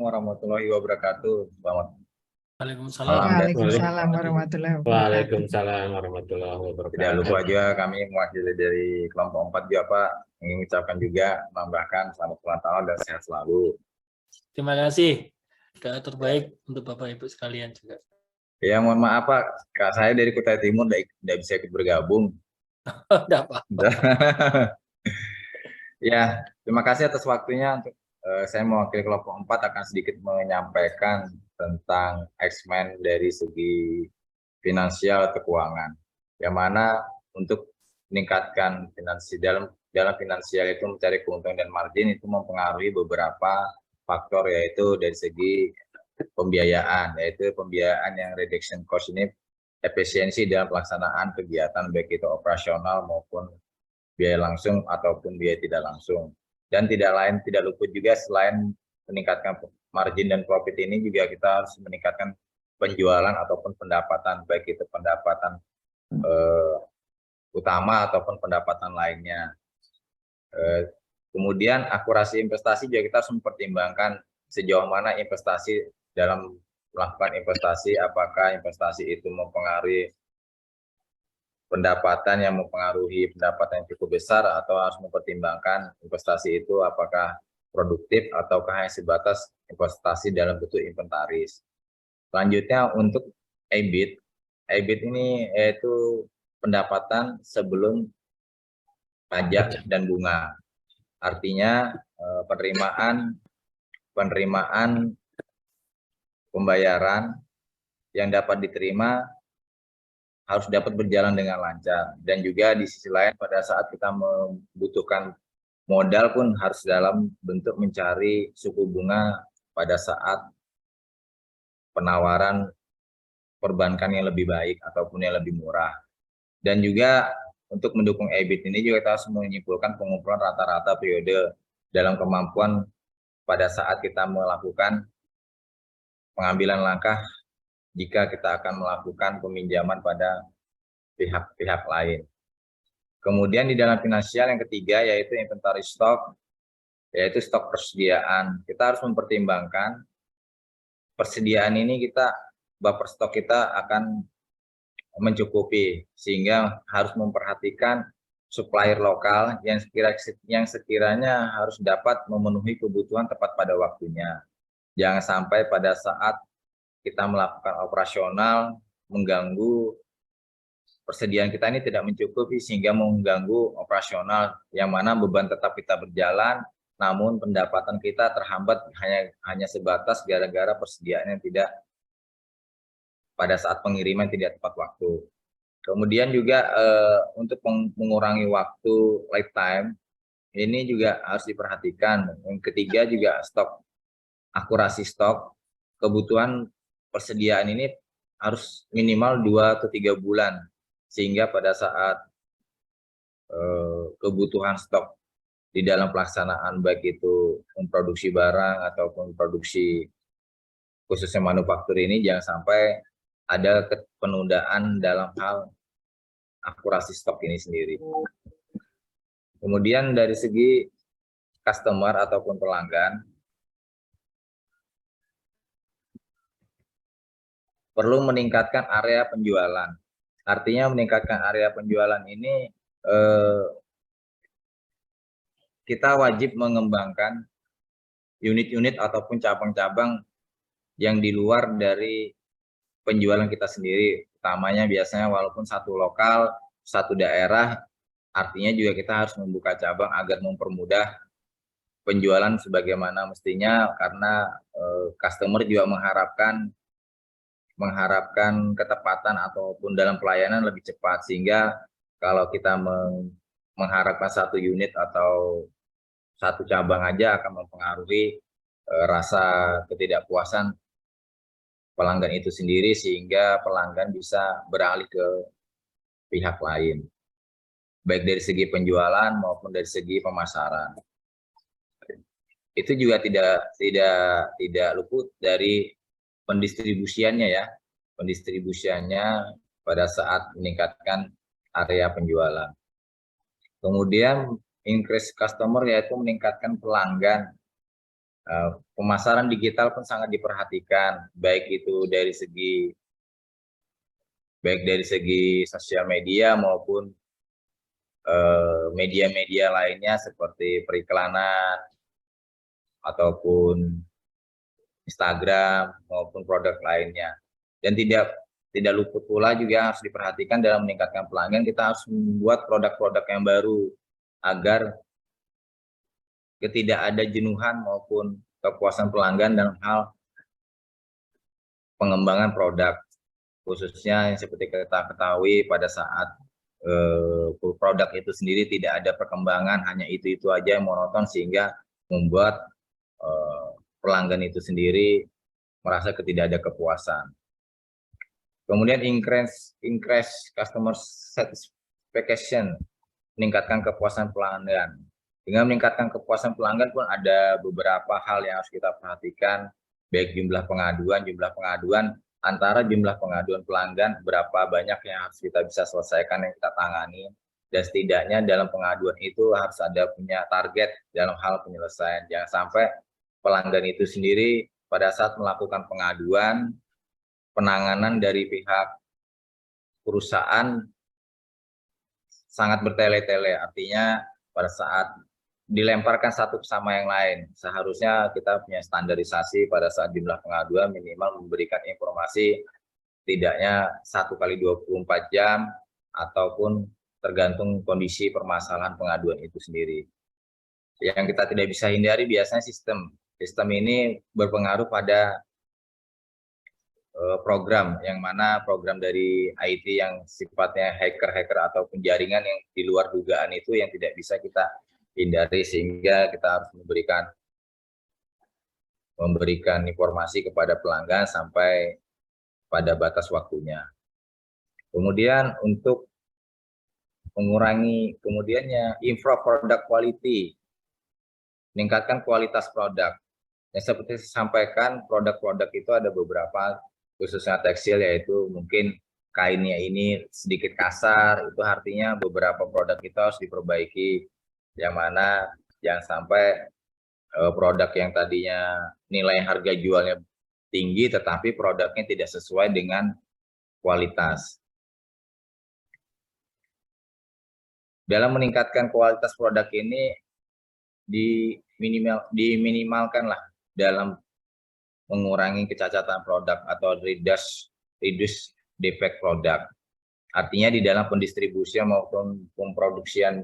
warahmatullahi wabarakatuh. Selamat Waalaikumsalam. malam dan Waalaikumsalam warahmatullahi wabarakatuh. Waalaikumsalam warahmatullahi tidak lupa wabarakatuh. juga kami mewakili dari kelompok 4 juga Pak, ingin mengucapkan juga menambahkan selamat ulang tahun dan sehat selalu. Terima kasih. Doa terbaik untuk Bapak Ibu sekalian juga. Ya mohon maaf Pak, Kak saya dari Kutai Timur tidak bisa ikut bergabung. Tidak apa-apa. Ya, terima kasih atas waktunya. Untuk saya mewakili kelompok 4 akan sedikit menyampaikan tentang X-Men dari segi finansial atau keuangan. Yang mana untuk meningkatkan dalam finansial itu mencari keuntungan dan margin itu mempengaruhi beberapa faktor, yaitu dari segi pembiayaan, yaitu pembiayaan yang reduction cost ini efisiensi dalam pelaksanaan kegiatan baik itu operasional maupun biaya langsung ataupun biaya tidak langsung. Dan tidak luput juga selain meningkatkan margin dan profit ini juga kita harus meningkatkan penjualan ataupun pendapatan, baik itu pendapatan utama ataupun pendapatan lainnya. Kemudian akurasi investasi juga kita harus mempertimbangkan sejauh mana investasi dalam melakukan investasi, apakah investasi itu mempengaruhi pendapatan yang mempengaruhi pendapatan yang cukup besar, atau harus mempertimbangkan investasi itu apakah produktif ataukah hanya sebatas investasi dalam bentuk inventaris. Selanjutnya untuk EBIT. EBIT ini yaitu pendapatan sebelum pajak dan bunga. Artinya penerimaan pembayaran yang dapat diterima harus dapat berjalan dengan lancar, dan juga di sisi lain pada saat kita membutuhkan modal pun harus dalam bentuk mencari suku bunga pada saat penawaran perbankan yang lebih baik ataupun yang lebih murah. Dan juga untuk mendukung EBIT ini juga kita harus menyimpulkan pengumpulan rata-rata periode dalam kemampuan pada saat kita melakukan pengambilan langkah jika kita akan melakukan peminjaman pada pihak-pihak lain. Kemudian di dalam finansial yang ketiga yaitu inventari stok, yaitu stok persediaan. Kita harus mempertimbangkan persediaan ini buffer stok kita akan mencukupi, sehingga harus memperhatikan supplier lokal yang sekiranya harus dapat memenuhi kebutuhan tepat pada waktunya. Jangan sampai pada saat kita melakukan operasional mengganggu persediaan kita ini tidak mencukupi sehingga mengganggu operasional, yang mana beban tetap kita berjalan namun pendapatan kita terhambat hanya sebatas gara-gara persediaan yang tidak pada saat pengiriman tidak tepat waktu. Kemudian juga untuk mengurangi waktu lead time ini juga harus diperhatikan. Yang ketiga juga akurasi stok. Kebutuhan persediaan ini harus minimal 2 atau 3 bulan, sehingga pada saat kebutuhan stok di dalam pelaksanaan baik itu memproduksi barang ataupun produksi khususnya manufaktur ini jangan sampai ada penundaan dalam hal akurasi stok ini sendiri. Kemudian dari segi customer ataupun pelanggan, perlu meningkatkan area penjualan. Artinya meningkatkan area penjualan ini kita wajib mengembangkan unit-unit ataupun cabang-cabang yang di luar dari penjualan kita sendiri. Utamanya biasanya walaupun satu lokal, satu daerah, artinya juga kita harus membuka cabang agar mempermudah penjualan sebagaimana mestinya, karena customer juga mengharapkan ketepatan ataupun dalam pelayanan lebih cepat, sehingga kalau kita mengharapkan satu unit atau satu cabang aja akan mempengaruhi rasa ketidakpuasan pelanggan itu sendiri, sehingga pelanggan bisa beralih ke pihak lain, baik dari segi penjualan maupun dari segi pemasaran. Itu juga tidak luput dari pendistribusiannya ya, pendistribusiannya pada saat meningkatkan area penjualan. Kemudian increase customer, yaitu meningkatkan pelanggan. Pemasaran digital pun sangat diperhatikan, baik dari segi sosial media maupun media-media lainnya seperti periklanan ataupun Instagram maupun produk lainnya. Dan tidak luput pula juga harus diperhatikan dalam meningkatkan pelanggan, kita harus membuat produk-produk yang baru agar tidak ada jenuhan maupun kepuasan pelanggan dalam hal pengembangan produk, khususnya yang seperti kita ketahui pada saat produk itu sendiri tidak ada perkembangan, hanya itu aja yang monoton, sehingga membuat pelanggan itu sendiri merasa tidak ada kepuasan. Kemudian increase customer satisfaction, meningkatkan kepuasan pelanggan. Dengan meningkatkan kepuasan pelanggan pun ada beberapa hal yang harus kita perhatikan, baik jumlah pengaduan, antara jumlah pengaduan pelanggan, berapa banyak yang harus kita bisa selesaikan, yang kita tangani, dan setidaknya dalam pengaduan itu harus ada punya target dalam hal penyelesaian. Jangan sampai pelanggan itu sendiri pada saat melakukan pengaduan, penanganan dari pihak perusahaan sangat bertele-tele, artinya pada saat dilemparkan satu sama yang lain. Seharusnya kita punya standarisasi pada saat jumlah pengaduan minimal memberikan informasi tidaknya 1 kali 24 jam ataupun tergantung kondisi permasalahan pengaduan itu sendiri. Yang kita tidak bisa hindari biasanya sistem. Sistem ini berpengaruh pada program, yang mana program dari IT yang sifatnya hacker atau jaringan yang di luar dugaan itu yang tidak bisa kita hindari, sehingga kita harus memberikan informasi kepada pelanggan sampai pada batas waktunya. Kemudian untuk mengurangi improve product quality, meningkatkan kualitas produk. Yang seperti saya sampaikan, produk-produk itu ada beberapa, khususnya tekstil, yaitu mungkin kainnya ini sedikit kasar, itu artinya beberapa produk kita harus diperbaiki, yang mana jangan sampai produk yang tadinya nilai harga jualnya tinggi tetapi produknya tidak sesuai dengan kualitas. Dalam meningkatkan kualitas produk ini diminimalkanlah dalam mengurangi kecacatan produk atau reduce defect produk. Artinya di dalam pendistribusian maupun pemproduksian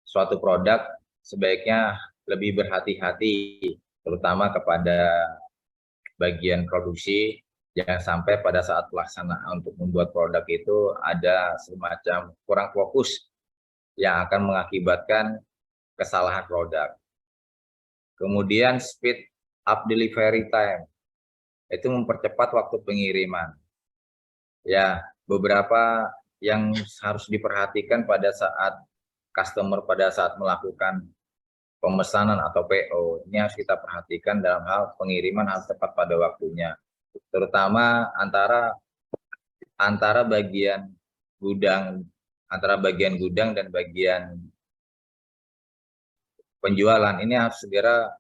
suatu produk sebaiknya lebih berhati-hati, terutama kepada bagian produksi. Jangan sampai pada saat pelaksanaan untuk membuat produk itu ada semacam kurang fokus yang akan mengakibatkan kesalahan produk. Kemudian speed up delivery time, itu mempercepat waktu pengiriman. Ya, beberapa yang harus diperhatikan pada saat customer melakukan pemesanan atau PO, ini harus kita perhatikan dalam hal pengiriman harus tepat pada waktunya, terutama antara bagian gudang dan bagian penjualan. Ini harus segera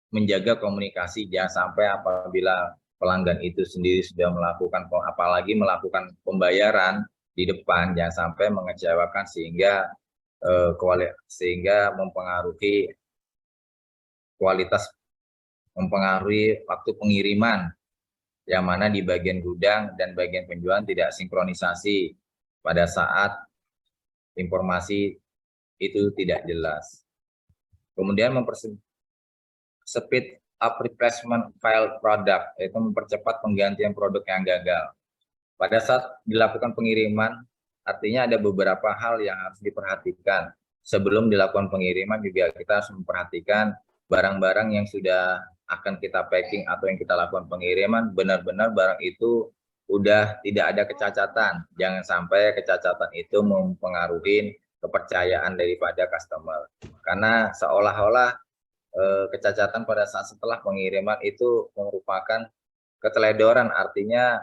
menjaga komunikasi, jangan sampai apabila pelanggan itu sendiri sudah melakukan, apalagi melakukan pembayaran di depan, jangan sampai mengecewakan sehingga mempengaruhi waktu pengiriman, yang mana di bagian gudang dan bagian penjualan tidak sinkronisasi pada saat informasi itu tidak jelas. Kemudian speed up replacement file product, yaitu mempercepat penggantian produk yang gagal. Pada saat dilakukan pengiriman, artinya ada beberapa hal yang harus diperhatikan. Sebelum dilakukan pengiriman juga kita harus memperhatikan barang-barang yang sudah akan kita packing atau yang kita lakukan pengiriman, benar-benar barang itu udah tidak ada kecacatan. Jangan sampai kecacatan itu mempengaruhi kepercayaan daripada customer. Karena seolah-olah kecacatan pada saat setelah pengiriman itu merupakan keteledoran, artinya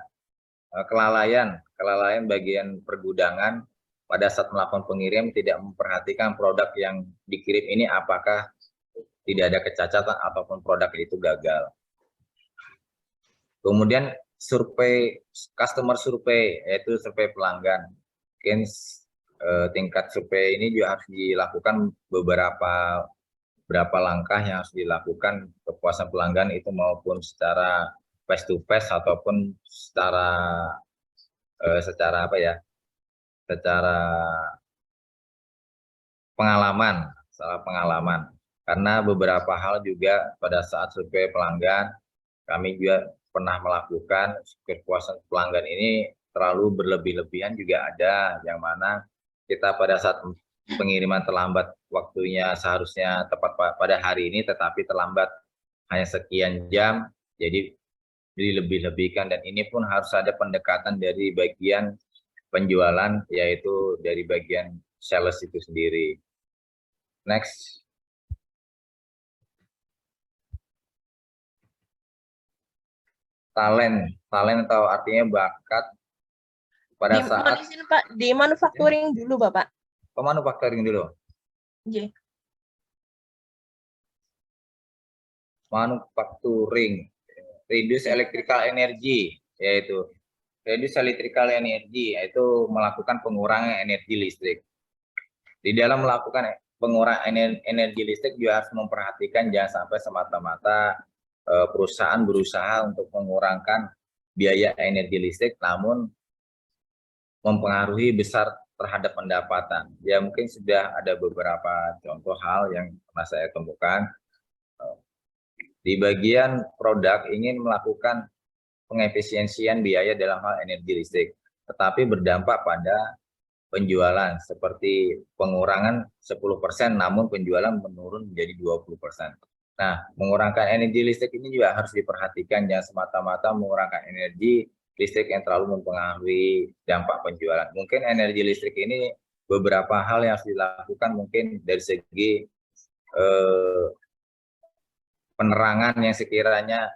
kelalaian bagian pergudangan pada saat melakukan pengirim, tidak memperhatikan produk yang dikirim ini apakah tidak ada kecacatan ataupun produk itu gagal. Kemudian survei customer survei, yaitu survei pelanggan. Mungkin tingkat survei ini juga harus dilakukan beberapa langkah yang harus dilakukan kepuasan pelanggan itu, maupun secara face to face ataupun secara apa ya, secara pengalaman, karena beberapa hal juga pada saat survei pelanggan kami juga pernah melakukan kepuasan pelanggan ini terlalu berlebih-lebihan juga ada, yang mana kita pada saat pengiriman terlambat, waktunya seharusnya tepat pada hari ini tetapi terlambat hanya sekian jam, jadi dilebih-lebihkan, dan ini pun harus ada pendekatan dari bagian penjualan, yaitu dari bagian sales itu sendiri. Next. Talent atau artinya bakat pada saat Pak, di manufacturing dulu Bapak. Manufacturing dulu. Iya. Manufacturing, reduce electrical energy, yaitu melakukan pengurangan energi listrik. Di dalam melakukan pengurangan energi listrik juga harus memperhatikan jangan sampai semata-mata perusahaan berusaha untuk mengurangkan biaya energi listrik namun mempengaruhi besar terhadap pendapatan. Ya, mungkin sudah ada beberapa contoh hal yang pernah saya temukan. Di bagian produk ingin melakukan pengefisiensian biaya dalam hal energi listrik, tetapi berdampak pada penjualan, seperti pengurangan 10% namun penjualan menurun menjadi 20%. Nah, mengurangkan energi listrik ini juga harus diperhatikan, jangan semata-mata mengurangkan energi listrik yang terlalu mempengaruhi dampak penjualan. Mungkin energi listrik ini beberapa hal yang harus dilakukan, mungkin dari segi penerangan yang sekiranya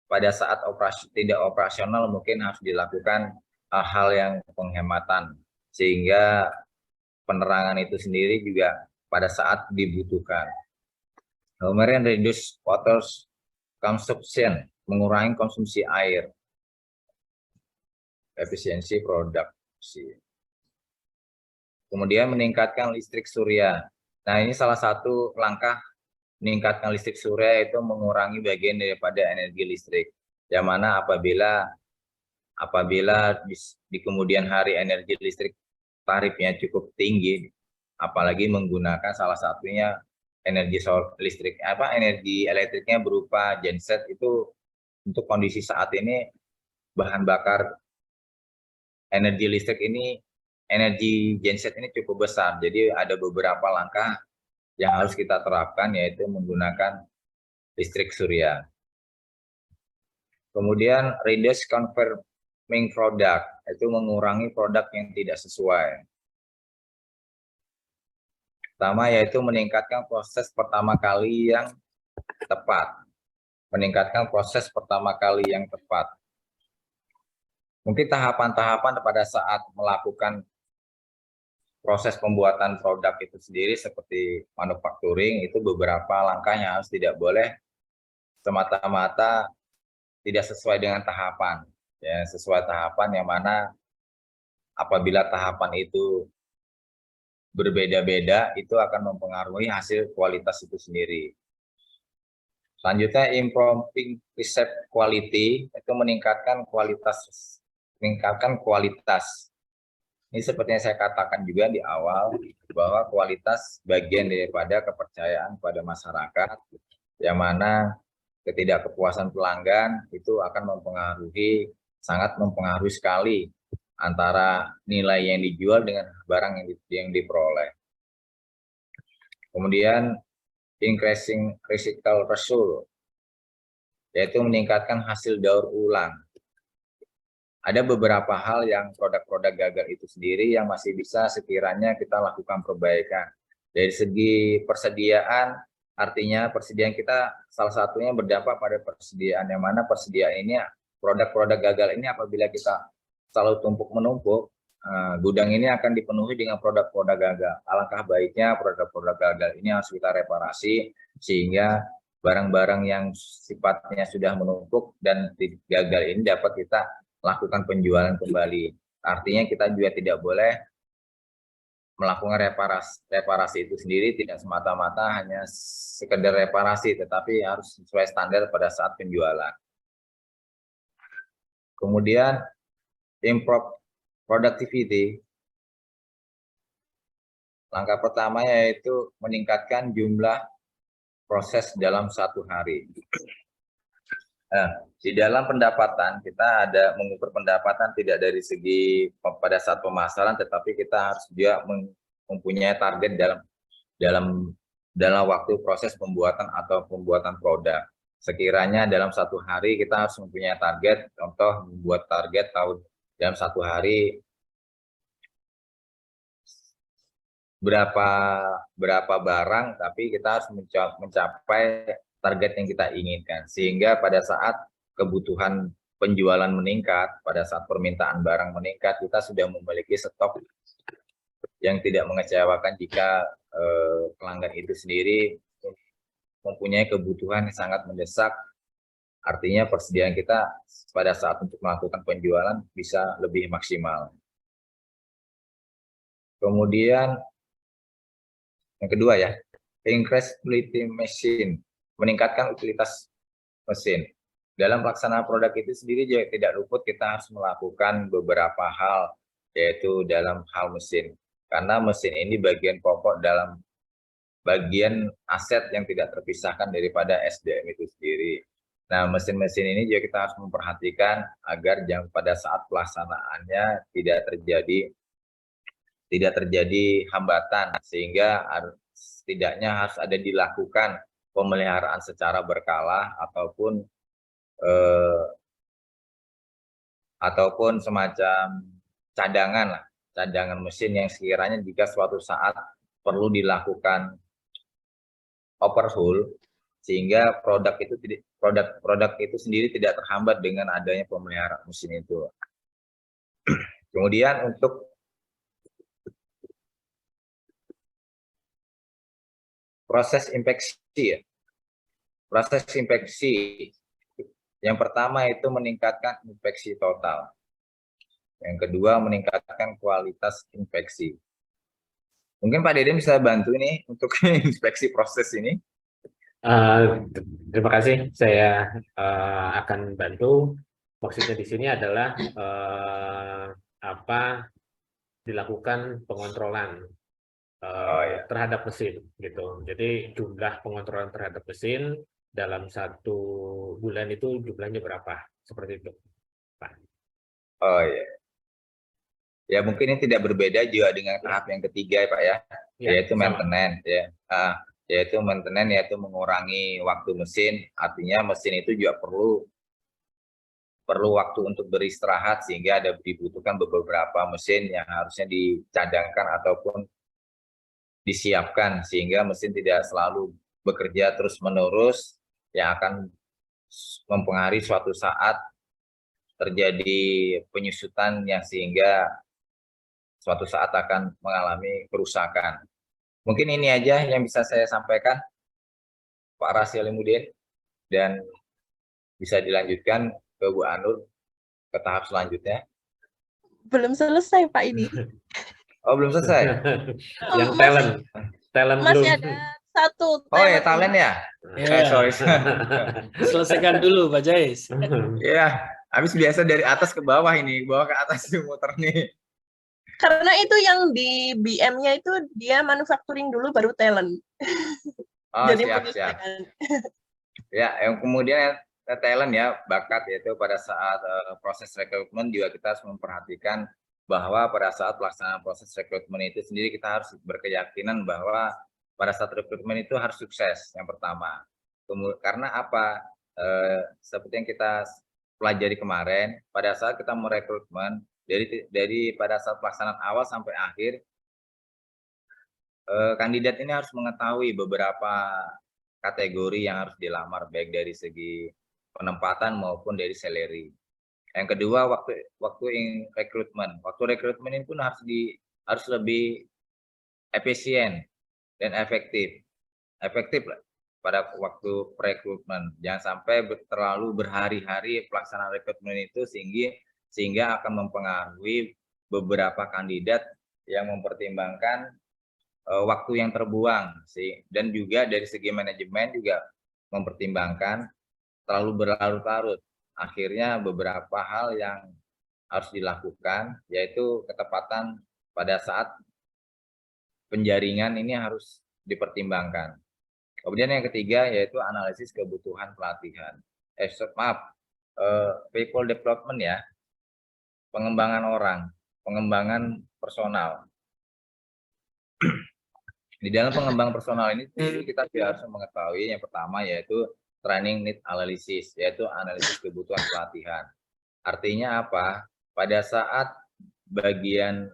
pada saat tidak operasional mungkin harus dilakukan hal-hal yang penghematan, sehingga penerangan itu sendiri juga pada saat dibutuhkan. Kemudian reduce water consumption, mengurangi konsumsi air, efisiensi produksi. Kemudian meningkatkan listrik surya. Nah, ini salah satu langkah meningkatkan listrik surya, itu mengurangi bagian daripada energi listrik. Yang mana apabila di kemudian hari energi listrik tarifnya cukup tinggi, apalagi menggunakan salah satunya energi elektriknya berupa genset, itu untuk kondisi saat ini bahan bakar energi listrik ini, energi genset ini cukup besar. Jadi ada beberapa langkah yang harus kita terapkan, yaitu menggunakan listrik surya. Kemudian reduce confirming product, itu mengurangi produk yang tidak sesuai. Pertama yaitu meningkatkan proses pertama kali yang tepat. Mungkin tahapan-tahapan pada saat melakukan proses pembuatan produk itu sendiri seperti manufacturing, itu beberapa langkah yang harus tidak boleh semata-mata tidak sesuai dengan tahapan. Ya, sesuai tahapan, yang mana apabila tahapan itu berbeda-beda, itu akan mempengaruhi hasil kualitas itu sendiri. Selanjutnya, improving receipt quality, itu meningkatkan kualitas. Ini seperti yang saya katakan juga di awal, bahwa kualitas bagian daripada kepercayaan pada masyarakat, yang mana ketidakkepuasan pelanggan itu akan sangat mempengaruhi sekali antara nilai yang dijual dengan barang yang diperoleh. Kemudian increasing recycle ratio, yaitu meningkatkan hasil daur ulang. Ada beberapa hal yang produk-produk gagal itu sendiri yang masih bisa sekiranya kita lakukan perbaikan. Dari segi persediaan, artinya persediaan kita salah satunya berdampak pada persediaan, yang mana persediaan ini, produk-produk gagal ini apabila kita selalu tumpuk-menumpuk, gudang ini akan dipenuhi dengan produk-produk gagal. Alangkah baiknya produk-produk gagal ini harus kita reparasi sehingga barang-barang yang sifatnya sudah menumpuk dan gagal ini dapat kita lakukan penjualan kembali. Artinya kita juga tidak boleh melakukan reparasi itu sendiri, tidak semata-mata hanya sekedar reparasi, tetapi harus sesuai standar pada saat penjualan. Kemudian improve productivity. Langkah pertama yaitu meningkatkan jumlah proses dalam satu hari. Nah, di dalam pendapatan kita ada mengukur pendapatan tidak dari segi pada saat pemasaran, tetapi kita harus juga mempunyai target dalam waktu proses pembuatan atau pembuatan produk. Sekiranya dalam satu hari kita harus mempunyai target, contoh membuat target dalam satu hari berapa barang, tapi kita harus mencapai target yang kita inginkan, sehingga pada saat kebutuhan penjualan meningkat, pada saat permintaan barang meningkat, kita sudah memiliki stok yang tidak mengecewakan jika pelanggan itu sendiri mempunyai kebutuhan yang sangat mendesak. Artinya persediaan kita pada saat untuk melakukan penjualan bisa lebih maksimal. Kemudian yang kedua ya, increase utility machine, meningkatkan utilitas mesin. Dalam pelaksanaan produk itu sendiri juga tidak luput kita harus melakukan beberapa hal, yaitu dalam hal mesin. Karena mesin ini bagian pokok dalam bagian aset yang tidak terpisahkan daripada SDM itu sendiri. Nah, mesin-mesin ini juga kita harus memperhatikan agar pada saat pelaksanaannya tidak terjadi hambatan, sehingga setidaknya harus ada dilakukan pemeliharaan secara berkala ataupun semacam cadangan mesin yang sekiranya jika suatu saat perlu dilakukan overhaul, sehingga produk itu sendiri tidak terhambat dengan adanya pemeliharaan mesin itu. Kemudian untuk proses inspeksi, yang pertama itu meningkatkan inspeksi total. Yang kedua meningkatkan kualitas inspeksi. Mungkin Pak Deden bisa bantu ini untuk inspeksi proses ini. Terima kasih, saya akan bantu. Maksudnya di sini adalah dilakukan pengontrolan terhadap mesin, gitu. Jadi jumlah pengontrolan terhadap mesin dalam satu bulan itu jumlahnya berapa, seperti itu, Pak. Oh ya. Ya mungkin ini tidak berbeda juga dengan tahap yang ketiga ya Pak ya, yaitu maintenance ya. Yaitu maintenance, yaitu mengurangi waktu mesin. Artinya mesin itu juga perlu waktu untuk beristirahat, sehingga dibutuhkan beberapa mesin yang harusnya dicadangkan ataupun disiapkan, sehingga mesin tidak selalu bekerja terus-menerus yang akan mempengaruhi suatu saat terjadi penyusutan yang sehingga suatu saat akan mengalami kerusakan. Mungkin ini aja yang bisa saya sampaikan, Pak Rasy Alimudin, dan bisa dilanjutkan ke Bu Anur ke tahap selanjutnya. Belum selesai Pak ini. Oh, belum selesai? Yang talent Masih belum. ada satu. Oh ya, talent ya? Ya, Sorry. selesaikan dulu Pak Jais. Ya, habis biasa dari atas ke bawah ini, bawah ke atas itu muter nih. Karena itu yang di BM-nya itu dia manufacturing dulu baru talent. Oh, Jadi siap. Ya, yang kemudian talent ya, bakat, yaitu pada saat proses rekrutmen juga kita harus memperhatikan bahwa pada saat pelaksanaan proses rekrutmen itu sendiri kita harus berkeyakinan bahwa pada saat rekrutmen itu harus sukses yang pertama. Karena apa? Seperti yang kita pelajari kemarin, pada saat kita merekrutmen, dari pada saat pelaksanaan awal sampai akhir, kandidat ini harus mengetahui beberapa kategori yang harus dilamar, baik dari segi penempatan maupun dari salary. Yang kedua, waktu rekrutmen. Waktu rekrutmen ini pun harus lebih efisien dan efektif. Efektif lah pada waktu rekrutmen. Jangan sampai terlalu berhari-hari pelaksanaan rekrutmen itu sehingga akan mempengaruhi beberapa kandidat yang mempertimbangkan waktu yang terbuang sih, dan juga dari segi manajemen juga mempertimbangkan terlalu berlarut-larut. Akhirnya beberapa hal yang harus dilakukan, yaitu ketepatan pada saat penjaringan ini harus dipertimbangkan. Kemudian yang ketiga yaitu analisis kebutuhan pelatihan. People development ya, pengembangan orang, pengembangan personal. Di dalam pengembangan personal ini kita harus mengetahui yang pertama yaitu training need analysis, yaitu analisis kebutuhan pelatihan. Artinya apa? Pada saat bagian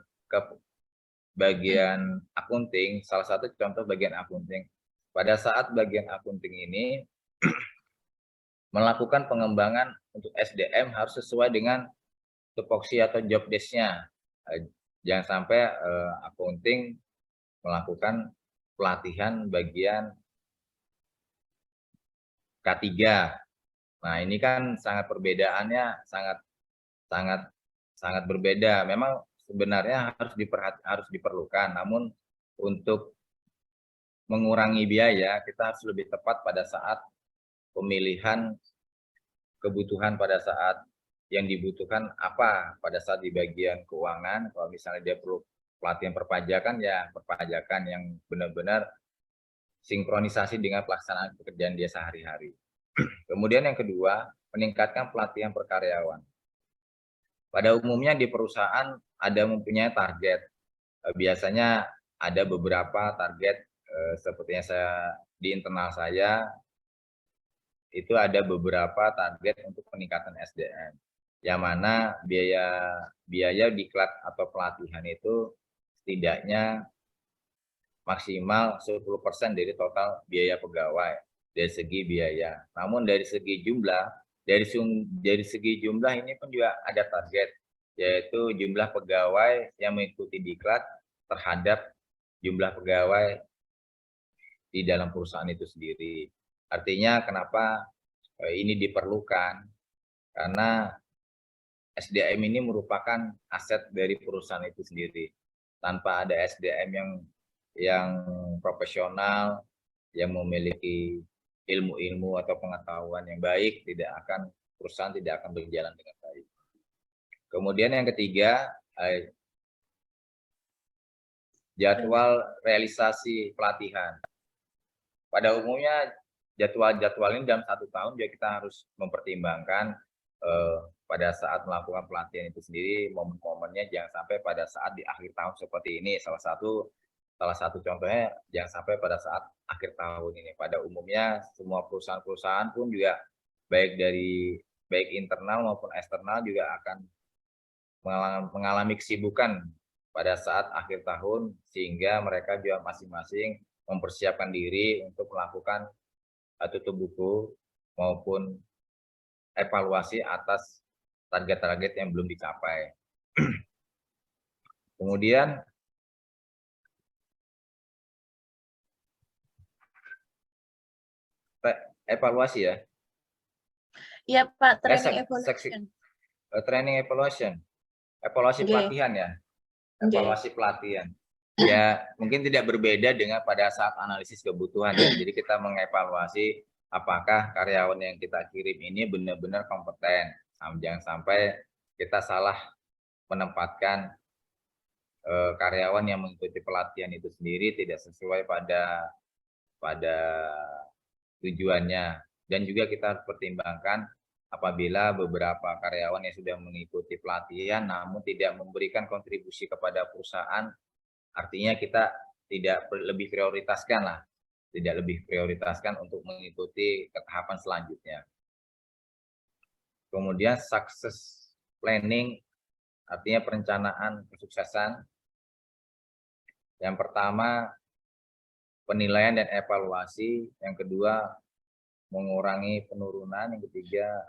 akunting, salah satu contoh bagian akunting. Pada saat bagian akunting ini melakukan pengembangan untuk SDM harus sesuai dengan tupoksi atau job desk-nya. Jangan sampai akunting melakukan pelatihan bagian K3. Nah, ini kan sangat perbedaannya sangat berbeda. Memang sebenarnya harus diperlukan, namun untuk mengurangi biaya kita harus lebih tepat pada saat pemilihan kebutuhan, pada saat yang dibutuhkan apa pada saat di bagian keuangan. Kalau misalnya dia perlu pelatihan perpajakan, ya perpajakan yang benar-benar sinkronisasi dengan pelaksanaan pekerjaan dia sehari-hari. Kemudian yang kedua, meningkatkan pelatihan perkaryawan. Pada umumnya di perusahaan ada mempunyai target. Biasanya ada beberapa target, sepertinya di internal saya, itu ada beberapa target untuk peningkatan SDM. Yang mana biaya diklat atau pelatihan itu setidaknya maksimal 10% dari total biaya pegawai dari segi biaya. Namun dari segi jumlah, dari segi jumlah ini pun juga ada target, yaitu jumlah pegawai yang mengikuti diklat terhadap jumlah pegawai di dalam perusahaan itu sendiri. Artinya kenapa ini diperlukan? Karena SDM ini merupakan aset dari perusahaan itu sendiri. Tanpa ada SDM yang profesional, yang memiliki ilmu-ilmu atau pengetahuan yang baik, perusahaan tidak akan berjalan dengan baik. Kemudian yang ketiga, jadwal realisasi pelatihan. Pada umumnya jadwal ini dalam 1 tahun juga kita harus mempertimbangkan pada saat melakukan pelatihan itu sendiri, momen-momennya jangan sampai pada saat di akhir tahun seperti ini. Salah satu contohnya jangan sampai pada saat akhir tahun ini. Pada umumnya semua perusahaan-perusahaan pun juga baik internal maupun eksternal juga akan mengalami kesibukan pada saat akhir tahun, sehingga mereka juga masing-masing mempersiapkan diri untuk melakukan tutup buku maupun evaluasi atas target-target yang belum dicapai. Kemudian evaluasi ya. Iya Pak, training evaluation. Training evaluation. Evaluasi pelatihan ya. Evaluasi pelatihan. Ya, mungkin tidak berbeda dengan pada saat analisis kebutuhan ya. Jadi kita mengevaluasi apakah karyawan yang kita kirim ini benar-benar kompeten. Jangan sampai kita salah menempatkan karyawan yang mengikuti pelatihan itu sendiri tidak sesuai pada tujuannya. Dan juga kita harus pertimbangkan apabila beberapa karyawan yang sudah mengikuti pelatihan namun tidak memberikan kontribusi kepada perusahaan, artinya kita tidak lebih prioritaskan untuk mengikuti ke tahapan selanjutnya. Kemudian success planning, artinya perencanaan kesuksesan. Yang pertama, penilaian dan evaluasi. Yang kedua, mengurangi penurunan. Yang ketiga,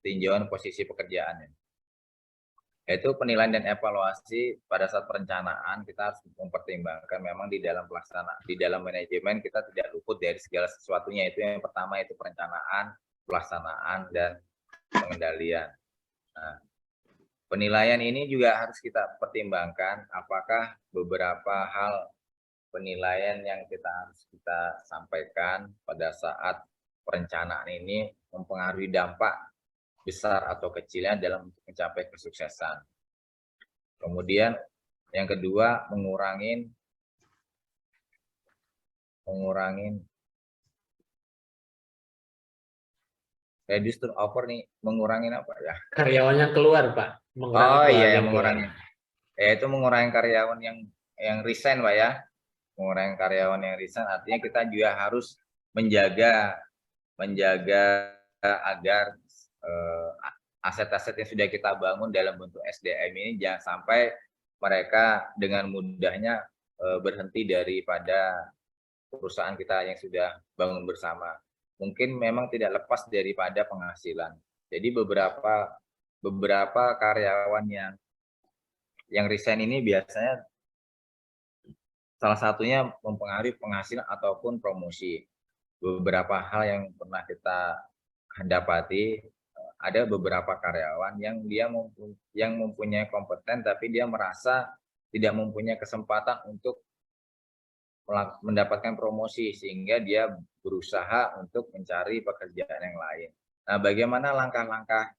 tinjauan posisi pekerjaannya. Yaitu penilaian dan evaluasi pada saat perencanaan kita harus mempertimbangkan memang di dalam pelaksanaan, di dalam manajemen kita tidak luput dari segala sesuatunya. Itu yang pertama, itu perencanaan, pelaksanaan, dan pengendalian. Nah, penilaian ini juga harus kita pertimbangkan apakah beberapa hal penilaian yang harus kita sampaikan pada saat perencanaan ini mempengaruhi dampak besar atau kecilnya dalam mencapai kesuksesan. Kemudian yang kedua, mengurangin reduce turnover nih, mengurangin apa ya? Karyawannya keluar, Pak. Oh iya, keluarga mengurangin. Yaitu mengurangi karyawan yang resign, Pak ya. Mengurangi karyawan yang resign artinya kita juga harus menjaga agar aset-aset yang sudah kita bangun dalam bentuk SDM ini jangan sampai mereka dengan mudahnya berhenti daripada perusahaan kita yang sudah bangun bersama. Mungkin memang tidak lepas daripada penghasilan. Jadi beberapa karyawan yang resign ini biasanya salah satunya mempengaruhi penghasilan ataupun promosi. Beberapa hal yang pernah kita dapati, ada beberapa karyawan yang mempunyai kompeten tapi dia merasa tidak mempunyai kesempatan untuk mendapatkan promosi sehingga dia berusaha untuk mencari pekerjaan yang lain. Nah, bagaimana langkah-langkah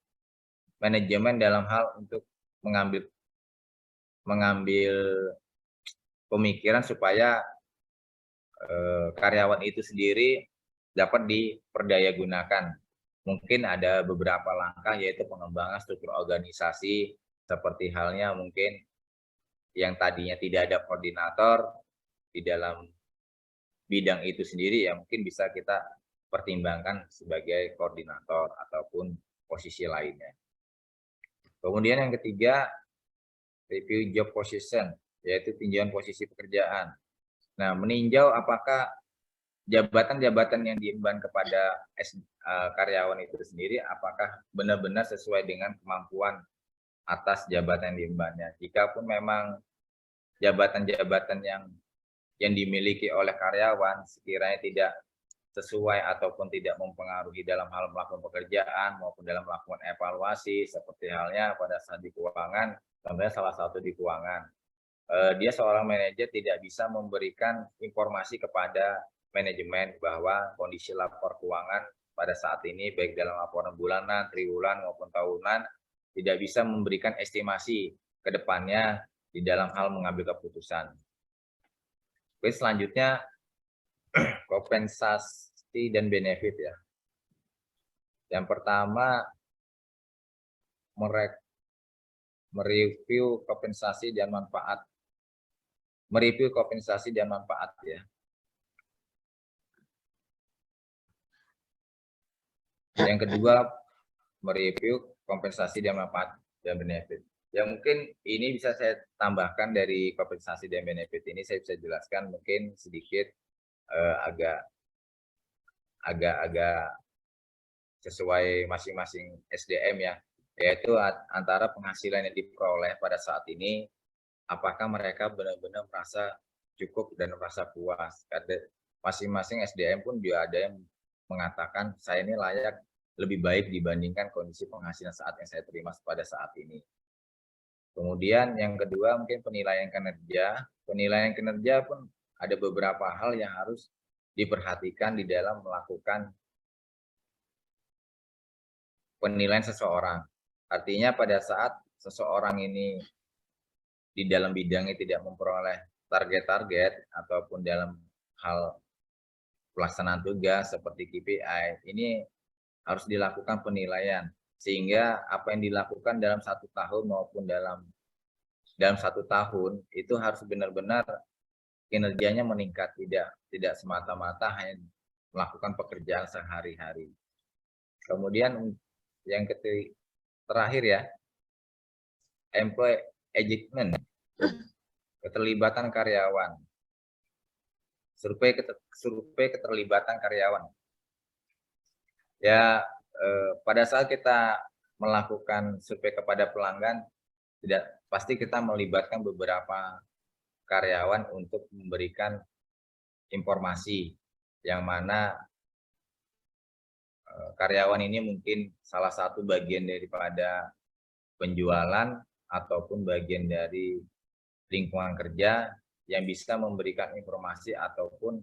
manajemen dalam hal untuk mengambil pemikiran supaya karyawan itu sendiri dapat diperdaya gunakan. Mungkin ada beberapa langkah, yaitu pengembangan struktur organisasi, seperti halnya mungkin yang tadinya tidak ada koordinator di dalam bidang itu sendiri, ya mungkin bisa kita pertimbangkan sebagai koordinator ataupun posisi lainnya. Kemudian yang ketiga, review job position, yaitu tinjauan posisi pekerjaan. Nah, meninjau apakah jabatan-jabatan yang diemban kepada karyawan itu sendiri apakah benar-benar sesuai dengan kemampuan atas jabatan yang diembannya. Jikapun memang jabatan-jabatan yang dimiliki oleh karyawan sekiranya tidak sesuai ataupun tidak mempengaruhi dalam hal melakukan pekerjaan maupun dalam melakukan evaluasi, seperti halnya pada saat di keuangan, contohnya salah satu di keuangan. Dia seorang manajer tidak bisa memberikan informasi kepada manajemen bahwa kondisi lapor keuangan pada saat ini baik dalam laporan bulanan, triwulan maupun tahunan tidak bisa memberikan estimasi ke depannya di dalam hal mengambil keputusan. Oke, selanjutnya kompensasi dan benefit ya. Yang pertama mereview kompensasi dan manfaat. Mereview kompensasi dan manfaat ya. Yang kedua, mereview kompensasi dan manfaat dan benefit. Ya mungkin ini bisa saya tambahkan dari kompensasi dan benefit ini, saya bisa jelaskan mungkin sedikit agak sesuai masing-masing SDM ya, yaitu antara penghasilan yang diperoleh pada saat ini, apakah mereka benar-benar merasa cukup dan merasa puas. Karena masing-masing SDM pun juga ada yang mengatakan saya ini layak lebih baik dibandingkan kondisi penghasilan saat yang saya terima pada saat ini. Kemudian yang kedua mungkin penilaian kinerja. Penilaian kinerja pun ada beberapa hal yang harus diperhatikan di dalam melakukan penilaian seseorang. Artinya pada saat seseorang ini di dalam bidangnya tidak memperoleh target-target ataupun dalam hal pelaksanaan tugas seperti KPI, ini harus dilakukan penilaian sehingga apa yang dilakukan dalam 1 tahun maupun dalam 1 tahun itu harus benar-benar kinerjanya meningkat, tidak semata-mata hanya melakukan pekerjaan sehari-hari. Kemudian yang terakhir ya, employee engagement, keterlibatan karyawan. Survei keterlibatan karyawan. Ya, pada saat kita melakukan survei kepada pelanggan, pasti kita melibatkan beberapa karyawan untuk memberikan informasi yang mana karyawan ini mungkin salah satu bagian daripada penjualan ataupun bagian dari lingkungan kerja yang bisa memberikan informasi ataupun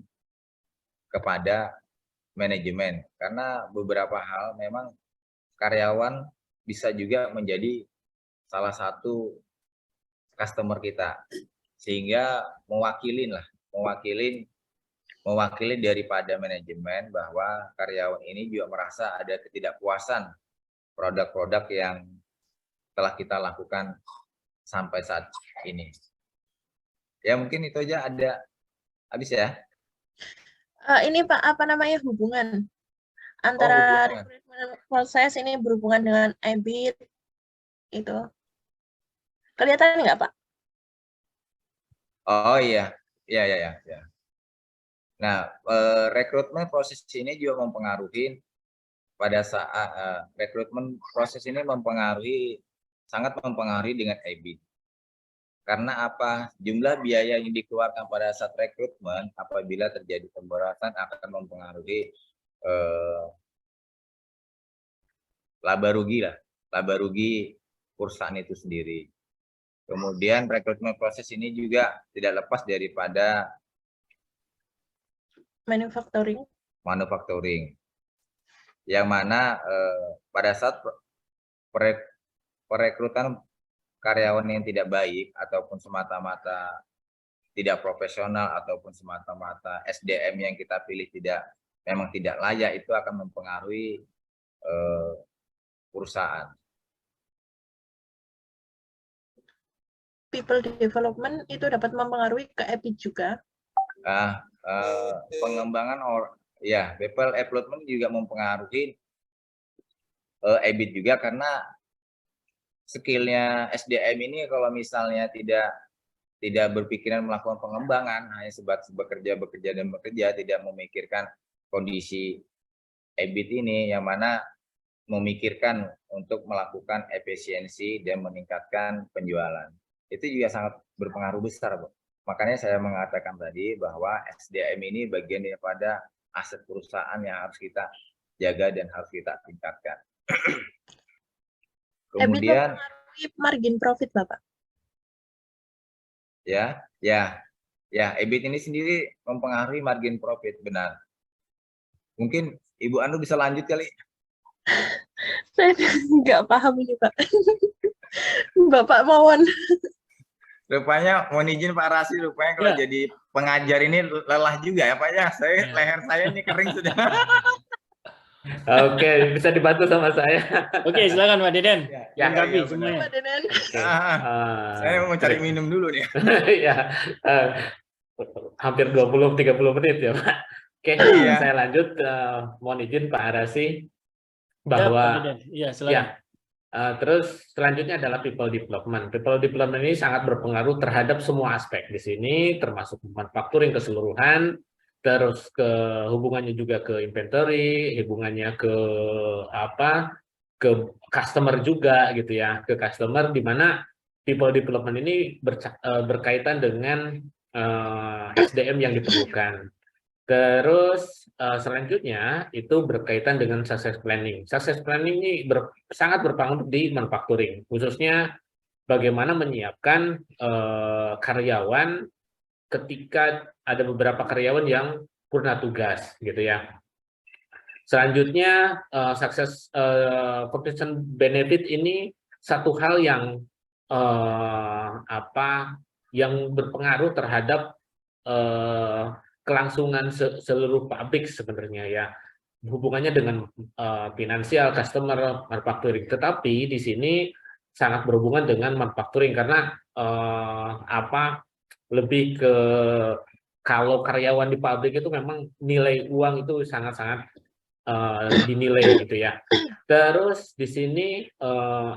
kepada manajemen. Karena beberapa hal memang karyawan bisa juga menjadi salah satu customer kita, sehingga mewakili daripada manajemen bahwa karyawan ini juga merasa ada ketidakpuasan produk-produk yang telah kita lakukan sampai saat ini. Ya mungkin itu aja, ada habis ya. Ini Pak, apa namanya hubungan antara hubungan. recruitment proses ini berhubungan dengan EBIT itu? Kelihatan nggak Pak? Oh iya, ya. Nah, rekrutmen proses ini juga mempengaruhi pada saat rekrutmen proses ini sangat mempengaruhi dengan EBIT. Karena apa? Jumlah biaya yang dikeluarkan pada saat rekrutmen apabila terjadi pemborosan akan mempengaruhi laba rugi perusahaan itu sendiri. Kemudian rekrutmen proses ini juga tidak lepas daripada manufacturing, yang mana pada saat perekrutan karyawan yang tidak baik ataupun semata-mata tidak profesional ataupun semata-mata SDM yang kita pilih memang tidak layak, itu akan mempengaruhi perusahaan. People development itu dapat mempengaruhi ke EBIT juga. Pengembangan people development juga mempengaruhi EBIT juga, karena skillnya SDM ini kalau misalnya tidak berpikiran melakukan pengembangan, hanya sebatas bekerja, tidak memikirkan kondisi EBIT ini, yang mana memikirkan untuk melakukan efisiensi dan meningkatkan penjualan. Itu juga sangat berpengaruh besar, Bu. Makanya saya mengatakan tadi bahwa SDM ini bagian daripada aset perusahaan yang harus kita jaga dan harus kita tingkatkan. Kemudian margin profit, Bapak. Ya, EBIT ini sendiri mempengaruhi margin profit, benar. Mungkin Ibu Anu bisa lanjut kali. Saya nggak paham ini, Pak. Bapak mohon. Rupanya mohon izin Pak Rasi, rupanya kalau jadi pengajar ini lelah juga ya Pak ya. Leher saya ini kering sudah. Oke, bisa dibantu sama saya. Oke, silakan Pak Deden. Lengkapi semuanya. Pak Deden. Saya mau cari minum dulu nih. Ya, hampir 20-30 menit ya Pak. Oke, saya lanjut. Mohon izin Pak Arasi bahwa silakan. Terus selanjutnya adalah people development. People development ini sangat berpengaruh terhadap semua aspek di sini, termasuk manufacturing keseluruhan, terus ke hubungannya juga ke inventory, hubungannya ke customer juga gitu ya, ke customer, di mana people development ini berkaitan dengan SDM yang diperlukan. Terus selanjutnya itu berkaitan dengan success planning. Success planning ini sangat berpengaruh di manufacturing, khususnya bagaimana menyiapkan karyawan ketika ada beberapa karyawan yang purna tugas, gitu ya. Selanjutnya success compensation benefit ini satu hal yang yang berpengaruh terhadap kelangsungan seluruh pabrik sebenarnya ya, hubungannya dengan finansial, customer, manufacturing. Tetapi di sini sangat berhubungan dengan manufacturing karena lebih ke kalau karyawan di pabrik itu memang nilai uang itu sangat-sangat dinilai gitu ya. Terus di sini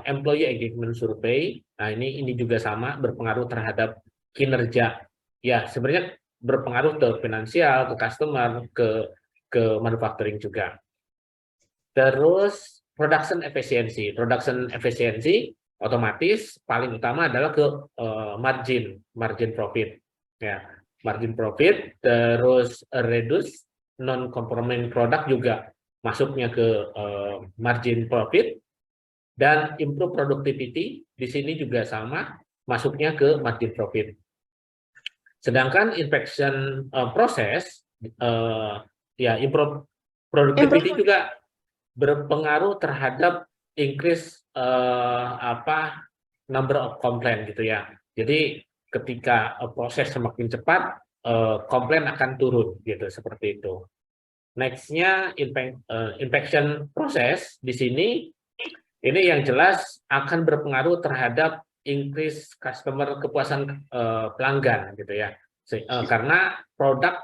employee engagement survey, nah ini juga sama berpengaruh terhadap kinerja. Ya sebenarnya berpengaruh ke finansial, ke customer, ke manufacturing juga. Terus production efficiency. Production efficiency otomatis paling utama adalah ke margin profit. Ya, margin profit, terus reduce non-conforming product juga masuknya ke margin profit, dan improve productivity di sini juga sama, masuknya ke margin profit. Sedangkan inspection process ya improve productivity juga berpengaruh terhadap increase number of complaint gitu ya. Jadi ketika proses semakin cepat, komplain akan turun gitu, seperti itu. Next-nya inspection process di sini, ini yang jelas akan berpengaruh terhadap increase customer, kepuasan pelanggan gitu ya. Karena produk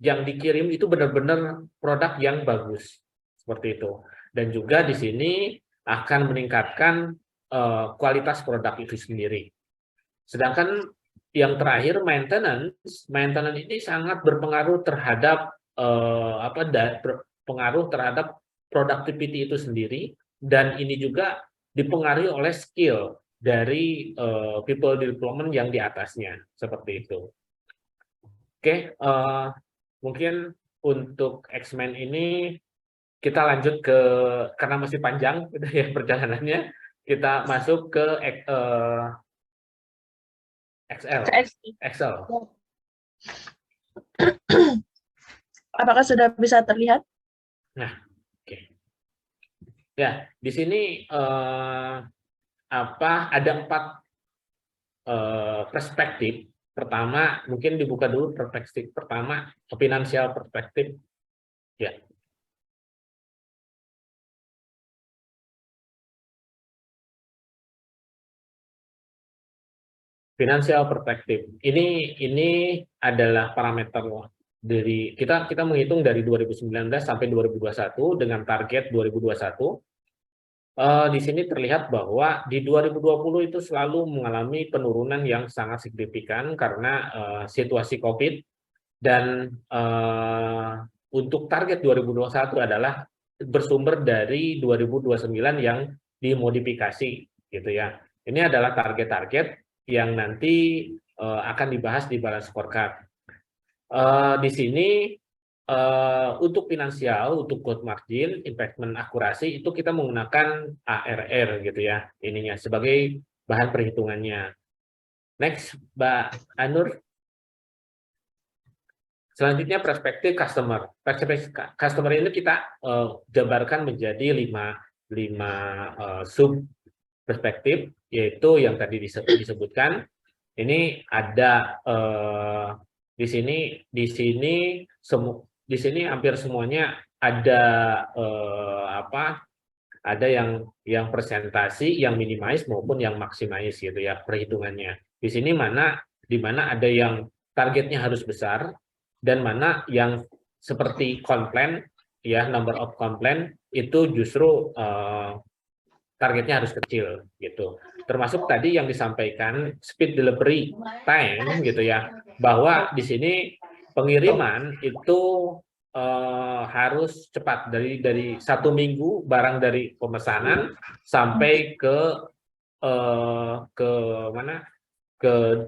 yang dikirim itu benar-benar produk yang bagus, seperti itu. Dan juga di sini akan meningkatkan kualitas produk itu sendiri. Sedangkan yang terakhir maintenance ini sangat berpengaruh terhadap pengaruh terhadap productivity itu sendiri, dan ini juga dipengaruhi oleh skill dari people development yang di atasnya, seperti itu. Oke, mungkin untuk X-Men ini kita lanjut ke, karena masih panjang ya perjalanannya, kita masuk ke Excel. Apakah sudah bisa terlihat? Nah, oke. Ya, di sini ada 4 perspektif. Pertama, mungkin dibuka dulu perspektif pertama, financial perspektif. Ya. Financial perspektif. Ini adalah parameter dari kita menghitung dari 2019 sampai 2021 dengan target 2021. Di sini terlihat bahwa di 2020 itu selalu mengalami penurunan yang sangat signifikan karena situasi COVID, dan untuk target 2021 adalah bersumber dari 2029 yang dimodifikasi gitu ya. Ini adalah target-target yang nanti akan dibahas di balance scorecard. Di sini untuk finansial, untuk growth margin, investment akurasi itu kita menggunakan ARR gitu ya, ininya sebagai bahan perhitungannya. Next, Mbak Anur. Selanjutnya perspektif customer. Perspektif customer ini kita jabarkan menjadi 5 sub perspektif, yaitu yang tadi disebutkan. Ini ada di sini hampir semuanya ada ada yang presentasi, yang minimize maupun yang maximize gitu ya perhitungannya. Di sini di mana ada yang targetnya harus besar dan mana yang seperti complaint ya, number of complaint itu justru targetnya harus kecil gitu. Termasuk tadi yang disampaikan speed delivery time gitu ya, bahwa di sini pengiriman itu harus cepat, dari 1 minggu barang dari pemesanan sampai ke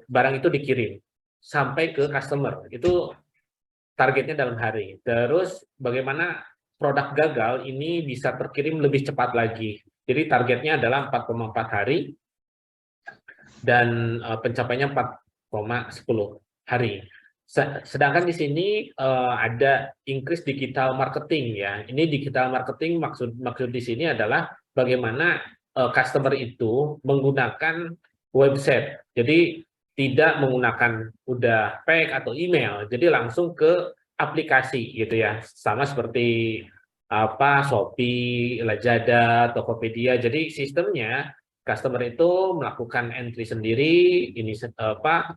barang itu dikirim sampai ke customer, itu targetnya dalam hari. Terus bagaimana produk gagal ini bisa terkirim lebih cepat lagi. Jadi targetnya adalah 4,4 hari dan pencapaiannya 4,10 hari. Sedangkan di sini ada increase digital marketing ya. Ini digital marketing maksud di sini adalah bagaimana customer itu menggunakan website. Jadi tidak menggunakan udah fake atau email, jadi langsung ke aplikasi gitu ya. Sama seperti Shopee, Lazada, Tokopedia. Jadi sistemnya customer itu melakukan entry sendiri, ini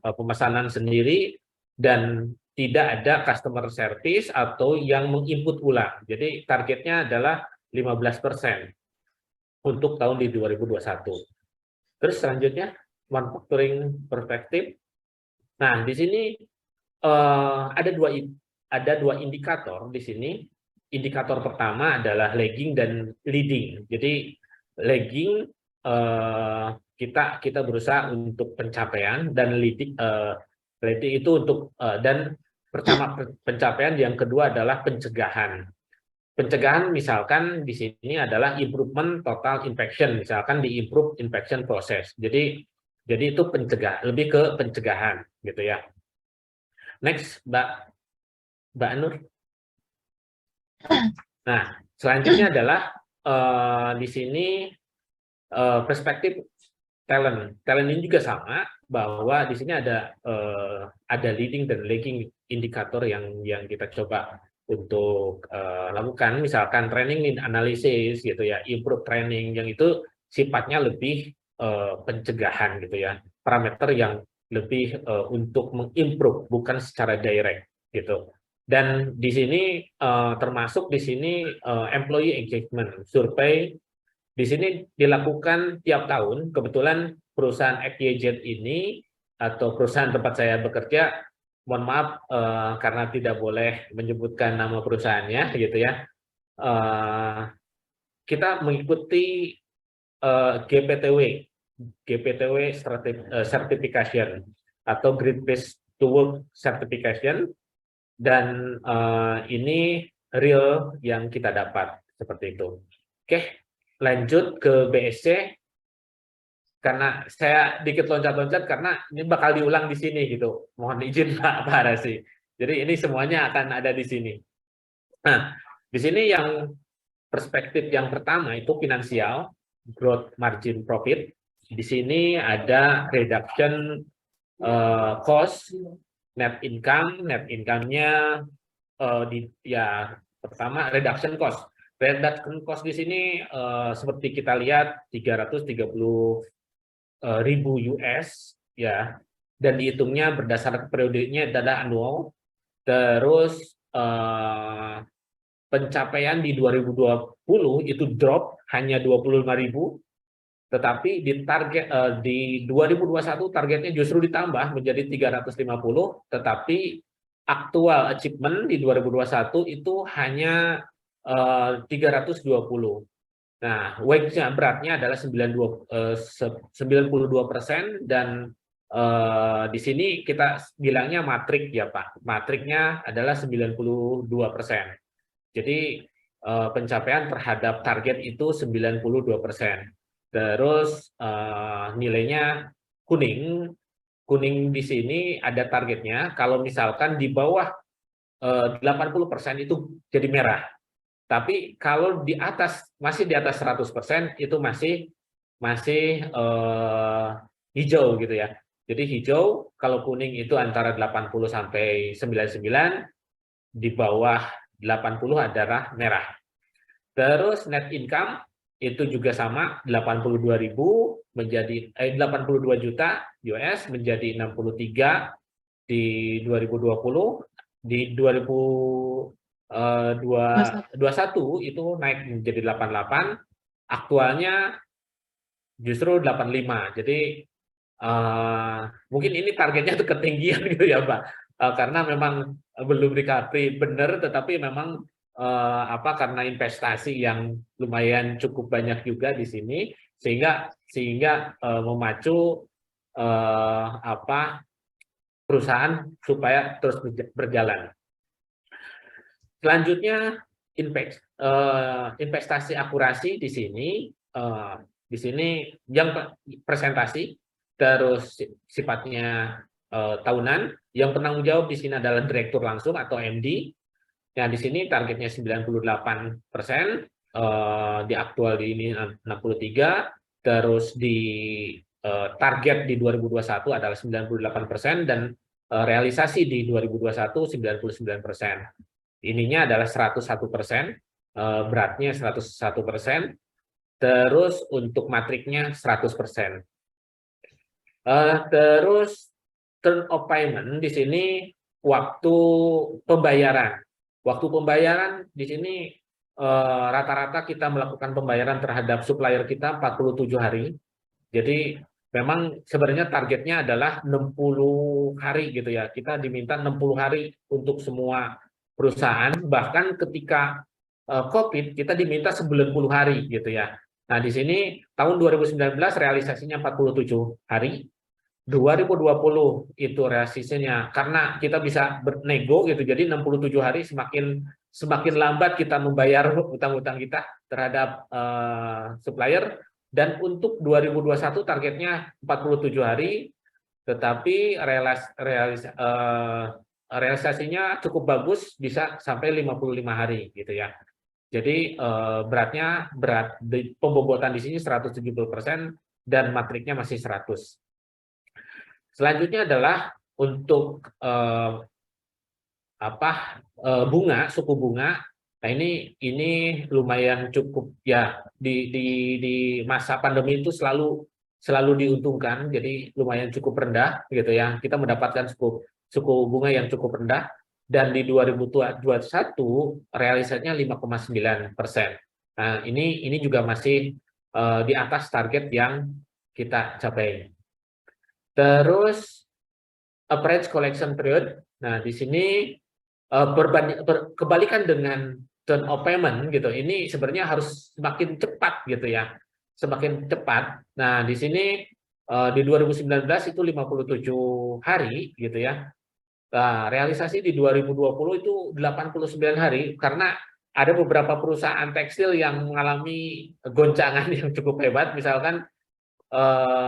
pemesanan sendiri, dan tidak ada customer service atau yang menginput ulang. Jadi targetnya adalah 15% untuk tahun di 2021. Terus selanjutnya manufacturing perspektif. Nah, di sini ada dua indikator di sini. indikator pertama adalah lagging dan leading. Jadi lagging kita berusaha untuk pencapaian, dan leading itu untuk dan pertama pencapaian, yang kedua adalah pencegahan. Pencegahan misalkan di sini adalah improvement total infection, misalkan di improve infection process. Jadi itu lebih ke pencegahan gitu ya. Next, Mbak Nur. Nah, selanjutnya adalah di sini perspektif talent. Talent ini juga sama, bahwa di sini ada leading dan lagging indikator yang kita coba untuk lakukan, misalkan training need analysis gitu ya, improve training, yang itu sifatnya lebih pencegahan gitu ya, parameter yang lebih untuk mengimprove, bukan secara direct gitu. Dan di sini termasuk di sini employee engagement survei. Di sini dilakukan tiap tahun. Kebetulan perusahaan XYZ ini atau perusahaan tempat saya bekerja, mohon maaf karena tidak boleh menyebutkan nama perusahaannya gitu ya. Kita mengikuti GPTW certification atau Great Place to Work certification, dan ini real yang kita dapat seperti itu. Oke. Lanjut ke BSC, karena saya dikit loncat-loncat karena ini bakal diulang di sini gitu. Mohon izin Pak Rasi. Jadi ini semuanya akan ada di sini. Nah, di sini yang perspektif yang pertama itu finansial, growth margin profit. Di sini ada reduction cost, net income. Net income-nya pertama reduction cost. Reduction cost di sini seperti kita lihat 330.000 US ya, dan dihitungnya berdasarkan periodenya adalah annual. Terus pencapaian di 2020 itu drop hanya 25.000, tetapi di target di 2021 targetnya justru ditambah menjadi 350, tetapi actual achievement di 2021 itu hanya 320. Nah, weight-nya, beratnya adalah 92%, dan di sini kita bilangnya matrik ya Pak. Matriknya adalah 92%. Jadi pencapaian terhadap target itu 92%. Terus nilainya kuning. Kuning di sini ada targetnya. Kalau misalkan di bawah 80% itu jadi merah. Tapi kalau di atas, masih di atas 100% itu masih hijau gitu ya. Jadi hijau, kalau kuning itu antara 80 sampai 99, di bawah 80 adalah merah. Terus net income itu juga sama, 82.000 menjadi 82 juta US menjadi 63 di 2020. Di 2021 itu naik menjadi 88, aktualnya justru 85. Jadi mungkin ini targetnya itu ketinggian gitu ya Pak, karena memang belum recovery benar, tetapi memang karena investasi yang lumayan cukup banyak juga di sini, sehingga memacu perusahaan supaya terus berjalan. Selanjutnya investasi akurasi di sini yang presentasi, terus sifatnya tahunan. Yang penanggung jawab di sini adalah direktur langsung atau MD. Nah, di sini targetnya 98%, di aktual di ini 63, terus di target di 2021 adalah 98%, dan realisasi di 2021 99%. Ininya adalah 101%, beratnya 101%, terus untuk matriknya 100%. Terus term of payment di sini waktu pembayaran. Waktu pembayaran di sini rata-rata kita melakukan pembayaran terhadap supplier kita 47 hari. Jadi memang sebenarnya targetnya adalah 60 hari gitu ya. Kita diminta 60 hari untuk semua perusahaan, bahkan ketika COVID kita diminta 90 hari gitu ya. Nah, di sini tahun 2019 realisasinya 47 hari. 2020 itu realisasinya karena kita bisa bernego gitu. Jadi 67 hari semakin lambat kita membayar utang-utang kita terhadap supplier, dan untuk 2021 targetnya 47 hari, tetapi realisasinya cukup bagus, bisa sampai 55 hari gitu ya. Jadi berat pembobotan di sini 170% dan matriknya masih 100. Selanjutnya adalah untuk bunga, suku bunga. Nah, ini lumayan cukup ya, di masa pandemi itu selalu diuntungkan, jadi lumayan cukup rendah gitu ya. Kita mendapatkan suku bunga yang cukup rendah, dan di 2021 realisasinya 5,9%. Nah, ini juga masih di atas target yang kita capai. Terus average collection period. Nah, di sini kebalikan dengan term of payment gitu. Ini sebenarnya harus semakin cepat gitu ya. Semakin cepat. Nah, di sini di 2019 itu 57 hari gitu ya. Nah, realisasi di 2020 itu 89 hari, karena ada beberapa perusahaan tekstil yang mengalami goncangan yang cukup hebat. Misalkan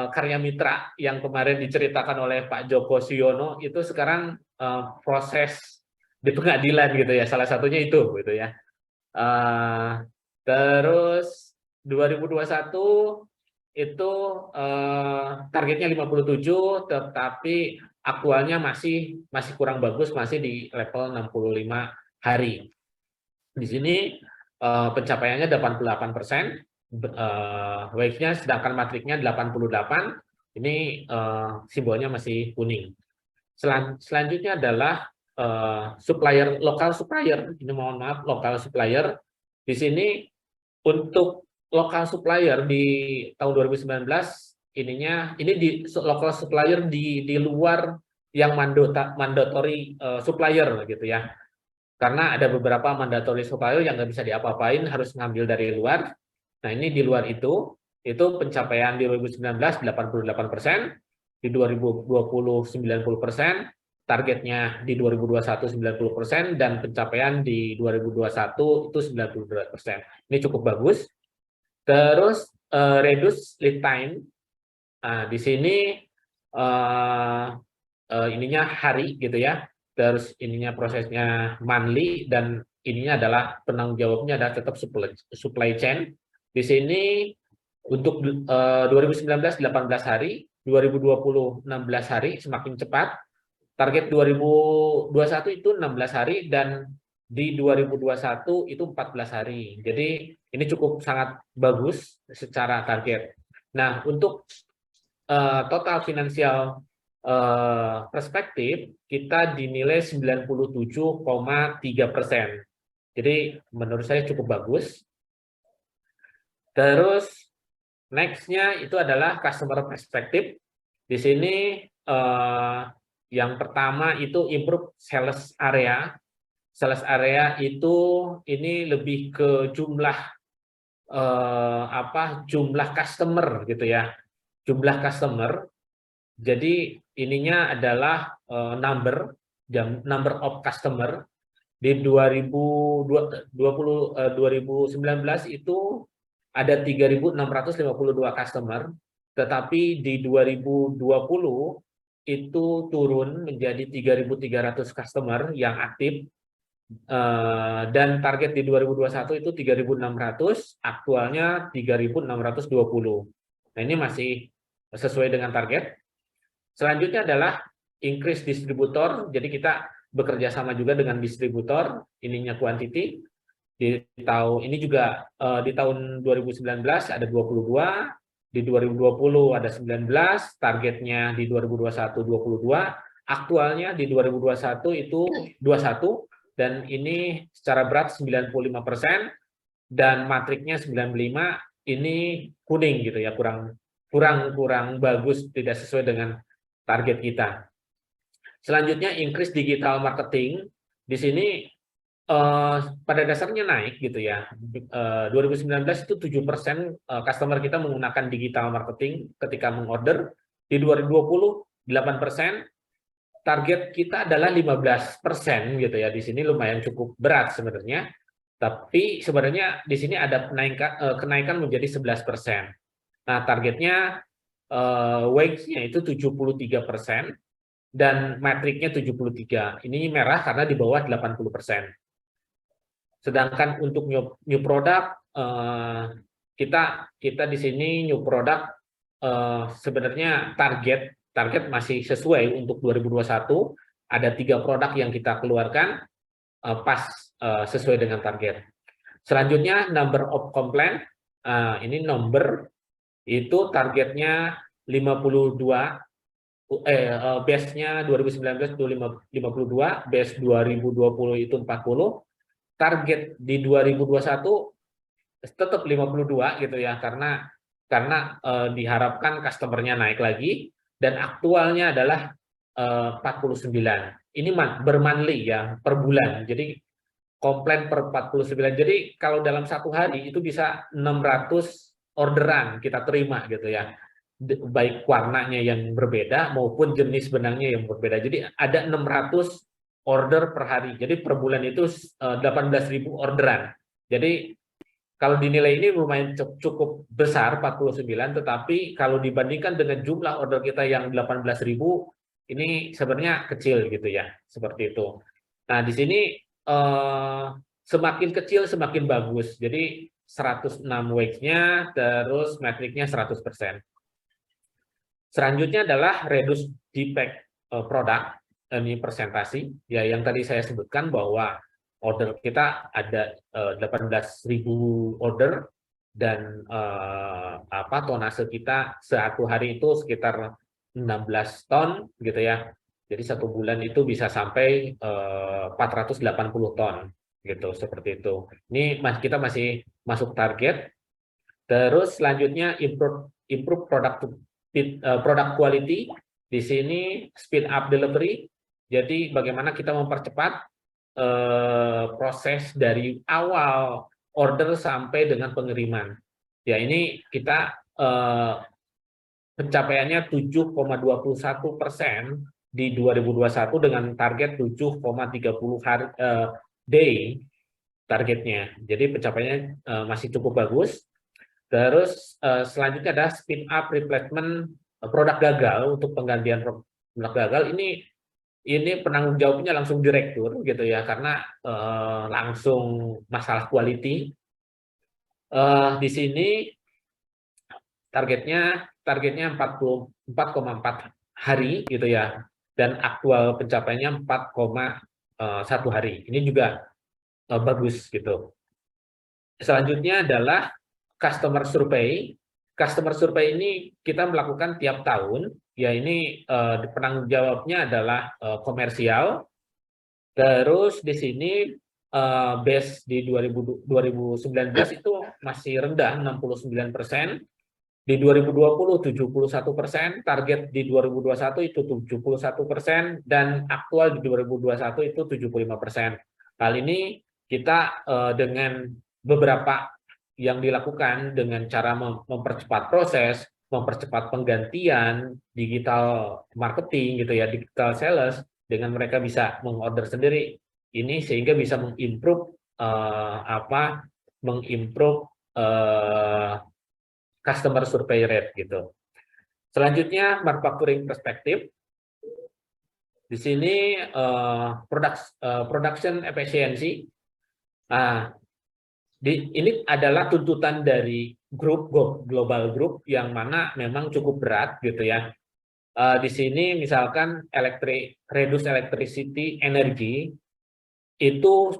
Karya Mitra yang kemarin diceritakan oleh Pak Joko Siono itu sekarang proses di pengadilan gitu ya, salah satunya itu gitu ya. Terus 2021 itu targetnya 57, tetapi aktualnya masih kurang bagus, masih di level 65 hari. Di sini pencapaiannya 88%. Wave-nya, sedangkan matriknya 88. Ini simbolnya masih kuning. Selanjutnya adalah lokal supplier. Ini mohon maaf, lokal supplier. Di sini untuk lokal supplier di tahun 2019 ini di lokal supplier di luar yang mandatory supplier gitu ya. Karena ada beberapa mandatory supplier yang nggak bisa diapa-apain, harus ngambil dari luar. Nah, ini di luar itu pencapaian di 2019 88%, di 2020 90%, targetnya di 2021 90%, dan pencapaian di 2021 itu 92%. Ini cukup bagus. Terus reduce lead time. Nah, di sini ininya hari gitu ya. Terus ininya prosesnya monthly, dan ininya adalah penanggung jawabnya adalah tetap supply chain. Di sini untuk 2019 18 hari, 2020 16 hari, semakin cepat. Target 2021 itu 16 hari, dan di 2021 itu 14 hari. Jadi ini cukup sangat bagus secara target. Nah, untuk total finansial perspektif kita dinilai 97,3%. Jadi menurut saya cukup bagus. Terus next-nya itu adalah customer perspective. Di sini yang pertama itu improve sales area. Sales area itu ini lebih ke jumlah jumlah customer gitu ya. Jumlah customer. Jadi ininya adalah number of customer. Di 2019 itu ada 3.652 customer, tetapi di 2020 itu turun menjadi 3.300 customer yang aktif, dan target di 2021 itu 3.600, aktualnya 3.620. Nah, ini masih sesuai dengan target. Selanjutnya adalah increase distributor, jadi kita bekerja sama juga dengan distributor, ininya quantity. Ini juga di tahun 2019 ada 22, di 2020 ada 19, targetnya di 2021 22, aktualnya di 2021 itu 21, dan ini secara berat 95%, dan matriknya 95, ini kuning gitu ya, kurang bagus, tidak sesuai dengan target kita. Selanjutnya increase digital marketing. Di sini pada dasarnya naik gitu ya. 2019 itu 7% customer kita menggunakan digital marketing ketika mengorder. Di 2020 8%. Target kita adalah 15% gitu ya. Di sini lumayan cukup berat sebenarnya. Tapi sebenarnya di sini ada kenaikan menjadi 11%. Nah, targetnya wage-nya itu 73% dan metriknya 73. Ini merah karena di bawah 80%. Sedangkan untuk new product, kita di sini new product sebenarnya target masih sesuai untuk 2021. Ada 3 produk yang kita keluarkan pas sesuai dengan target. Selanjutnya number of complaint, ini number itu targetnya 52. Base-nya 2019 itu 52, base 2020 itu 40. Target di 2021 tetap 52 gitu ya, karena diharapkan customer-nya naik lagi dan aktualnya adalah 49. Ini bermonthly ya, per bulan. Jadi komplain per 49. Jadi kalau dalam satu hari itu bisa 600 orderan kita terima gitu ya. Baik warnanya yang berbeda maupun jenis benangnya yang berbeda. Jadi ada 600 order per hari. Jadi per bulan itu 18.000 orderan. Jadi kalau dinilai ini lumayan cukup besar 49, tetapi kalau dibandingkan dengan jumlah order kita yang 18.000, ini sebenarnya kecil gitu ya, seperti itu. Nah, di sini semakin kecil semakin bagus. Jadi 106 weeks-nya, terus metriknya 100%. Selanjutnya adalah reduce defect product, ini presentasi ya, yang tadi saya sebutkan bahwa order kita ada 18.000 order dan tonase kita satu hari itu sekitar 16 ton gitu ya. Jadi satu bulan itu bisa sampai 480 ton gitu, seperti itu. Ini kita masih masuk target. Terus selanjutnya improve product quality. Di sini speed up delivery. Jadi bagaimana kita mempercepat proses dari awal order sampai dengan pengiriman. Ya, ini kita pencapaiannya 7,21% di 2021 dengan target 7,30 day targetnya. Jadi pencapaiannya masih cukup bagus. Terus selanjutnya ada speed up replacement produk gagal. Untuk penggantian produk gagal ini penanggung jawabnya langsung direktur gitu ya, karena langsung masalah quality. Di sini targetnya 44,4 hari gitu ya, dan aktual pencapaiannya 4,1 hari. Ini juga bagus gitu. Selanjutnya adalah customer survey. Customer survey ini kita melakukan tiap tahun. Ya, ini penanggung jawabnya adalah komersial. Terus di sini base di 2019 itu masih rendah 69%. Di 2020 71%, target di 2021 itu 71%, dan aktual di 2021 itu 75%. Kali ini kita dengan beberapa yang dilakukan dengan cara mempercepat proses, mempercepat penggantian digital marketing gitu ya, digital sales, dengan mereka bisa mengorder sendiri ini, sehingga bisa mengimprove customer survey rate gitu. Selanjutnya manufacturing perspective. Di sini production efficiency. Nah, ini adalah tuntutan dari global group yang mana memang cukup berat gitu ya. Di sini misalkan reduce electricity energy itu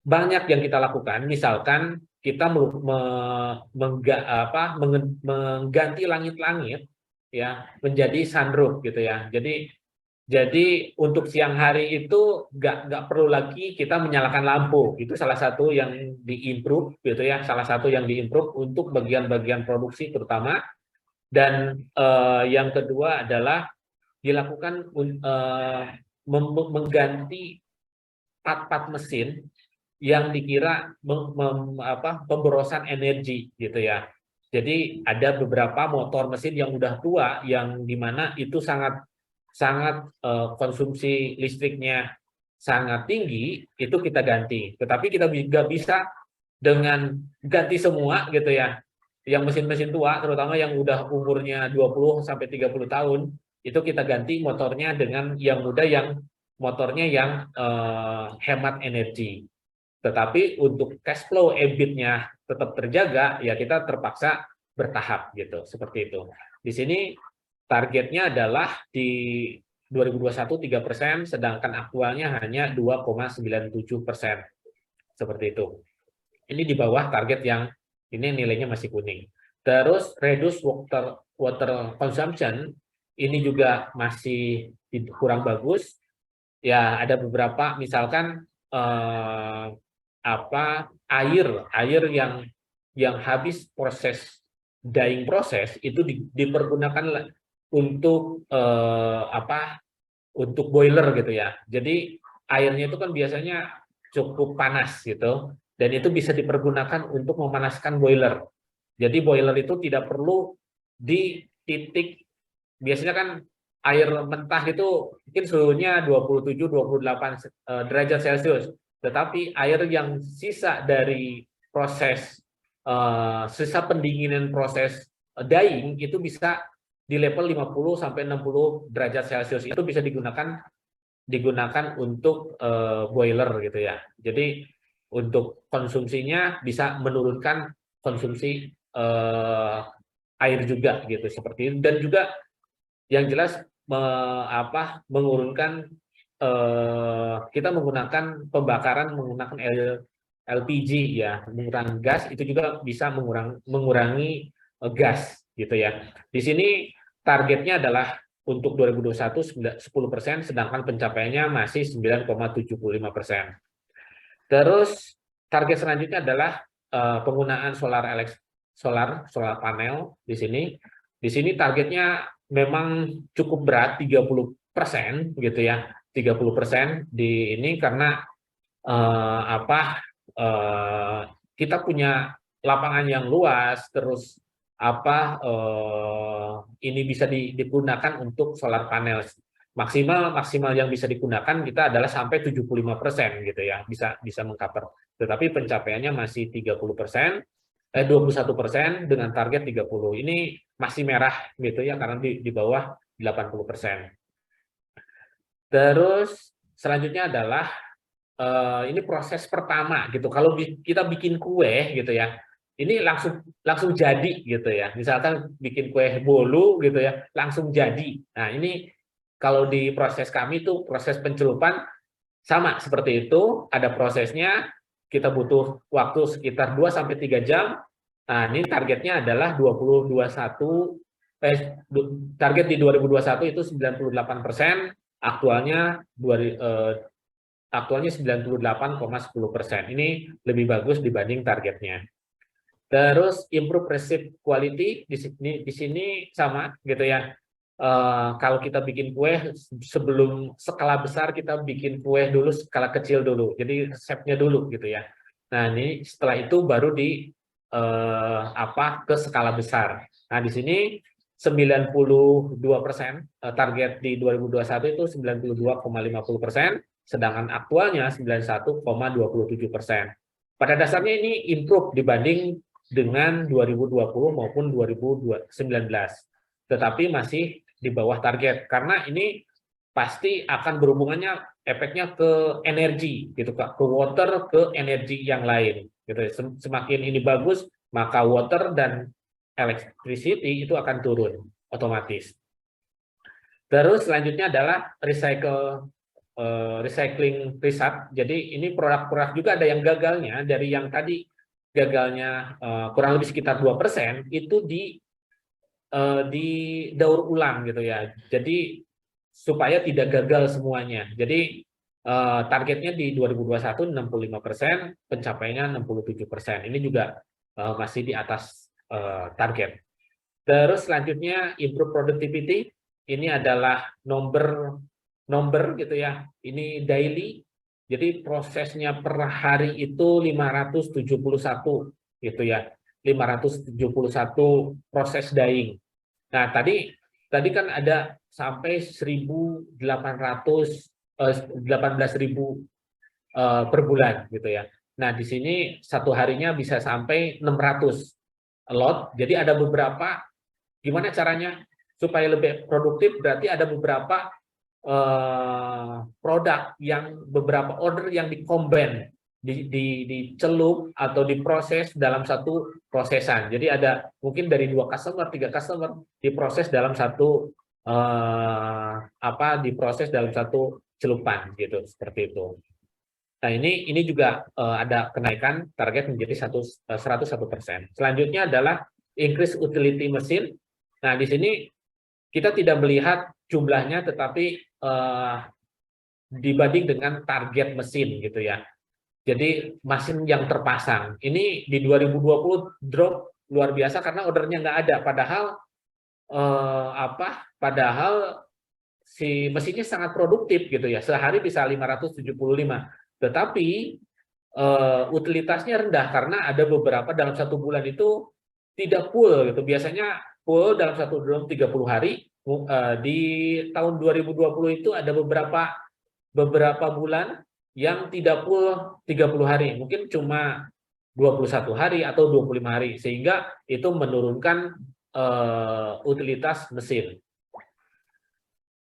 banyak yang kita lakukan. Misalkan kita mengganti langit-langit ya menjadi sunroof gitu ya. Jadi untuk siang hari itu nggak perlu lagi kita menyalakan lampu. Itu salah satu yang diimprove gitu ya. Salah satu yang diimprove untuk bagian-bagian produksi terutama. Dan yang kedua adalah dilakukan mengganti part-part mesin yang dikira pemborosan energi gitu ya. Jadi ada beberapa motor mesin yang udah tua yang dimana itu sangat konsumsi listriknya sangat tinggi, itu kita ganti. Tetapi kita juga bisa dengan ganti semua gitu ya. Yang mesin-mesin tua, terutama yang udah umurnya 20 sampai 30 tahun, itu kita ganti motornya dengan yang muda yang motornya yang hemat energi. Tetapi untuk cash flow EBIT-nya tetap terjaga, ya kita terpaksa bertahap gitu, seperti itu. Di sini targetnya adalah di 2021 3%, sedangkan aktualnya hanya 2,97%. Seperti itu. Ini di bawah target yang ini nilainya masih kuning. Terus reduce water consumption, ini juga masih kurang bagus. Ya, ada beberapa, misalkan air yang habis proses dyeing proses itu dipergunakan untuk untuk boiler gitu ya. Jadi airnya itu kan biasanya cukup panas gitu, dan itu bisa dipergunakan untuk memanaskan boiler. Jadi boiler itu tidak perlu di titik, biasanya kan air mentah itu mungkin suhunya 27-28 derajat Celcius. Tetapi air yang sisa dari proses sisa pendinginan proses dyeing itu bisa di level 50 sampai 60 derajat Celcius. Itu bisa digunakan untuk boiler gitu ya. Jadi untuk konsumsinya bisa menurunkan konsumsi air juga gitu, seperti itu. Dan juga yang jelas mengurangkan kita menggunakan pembakaran menggunakan LPG ya, mengurangi gas, itu juga bisa mengurangi gas gitu ya. Di sini targetnya adalah untuk 2021 10%, sedangkan pencapaiannya masih 9,75%. Terus target selanjutnya adalah penggunaan solar panel di sini. Di sini targetnya memang cukup berat, 30% gitu ya. 30% di ini karena kita punya lapangan yang luas, terus ini bisa digunakan untuk solar panel. Maksimal yang bisa digunakan kita adalah sampai 75% gitu ya, bisa mengcover. Tetapi pencapaiannya masih 21% dengan target 30. Ini masih merah gitu ya, karena di bawah 80%. Terus selanjutnya adalah ini proses pertama gitu. Kalau kita bikin kue gitu ya, ini langsung jadi gitu ya. Misalkan bikin kue bolu gitu ya, langsung jadi. Nah, ini kalau di proses kami itu proses pencelupan sama seperti itu, ada prosesnya, kita butuh waktu sekitar 2 sampai 3 jam. Nah, ini targetnya adalah target di 2021 itu 98%, aktualnya 98,10%. Ini lebih bagus dibanding targetnya. Terus improve receipt quality di sini sama gitu ya. Kalau kita bikin kue, sebelum skala besar kita bikin kue dulu skala kecil dulu. Jadi resepnya dulu gitu ya. Nah, ini setelah itu baru ke skala besar. Nah, di sini 92%, target di 2021 itu 92,50%, sedangkan aktualnya 91,27%. Pada dasarnya ini improve dibanding dengan 2020 maupun 2019. Tetapi masih di bawah target, karena ini pasti akan berhubungannya efeknya ke energi gitu, ke water, ke energi yang lain gitu. Semakin ini bagus, maka water dan electricity itu akan turun otomatis. Terus selanjutnya adalah recycling riset. Jadi ini produk-produk juga ada yang gagalnya, dari yang tadi gagalnya kurang lebih sekitar 2%, itu didaur ulang gitu ya. Jadi supaya tidak gagal semuanya. Jadi targetnya di 2021 65%, pencapaiannya 67%. Ini juga masih di atas target. Terus selanjutnya improve productivity. Ini adalah number gitu ya. Ini daily Jadi prosesnya per hari itu 571 gitu ya. 571 proses dyeing. Nah, tadi kan ada sampai 18.000 per bulan gitu ya. Nah, di sini satu harinya bisa sampai 600 lot. Jadi ada beberapa, gimana caranya supaya lebih produktif, berarti ada beberapa produk yang beberapa order yang dikombin, dicelup atau diproses dalam satu prosesan. Jadi ada mungkin dari 2 customer, 3 customer diproses dalam satu diproses dalam satu celupan gitu, seperti itu. Nah, ini juga ada kenaikan target menjadi 101%. Selanjutnya adalah increase utility mesin. Nah, di sini kita tidak melihat jumlahnya, tetapi dibanding dengan target mesin gitu ya. Jadi mesin yang terpasang ini di 2020 drop luar biasa karena ordernya nggak ada. Padahal si mesinnya sangat produktif gitu ya. Sehari bisa 575. Tetapi utilitasnya rendah karena ada beberapa dalam satu bulan itu tidak full gitu. Biasanya full dalam satu bulan 30 hari. Di tahun 2020 itu ada beberapa bulan yang tidak full 30 hari. Mungkin cuma 21 hari atau 25 hari. Sehingga itu menurunkan utilitas mesin.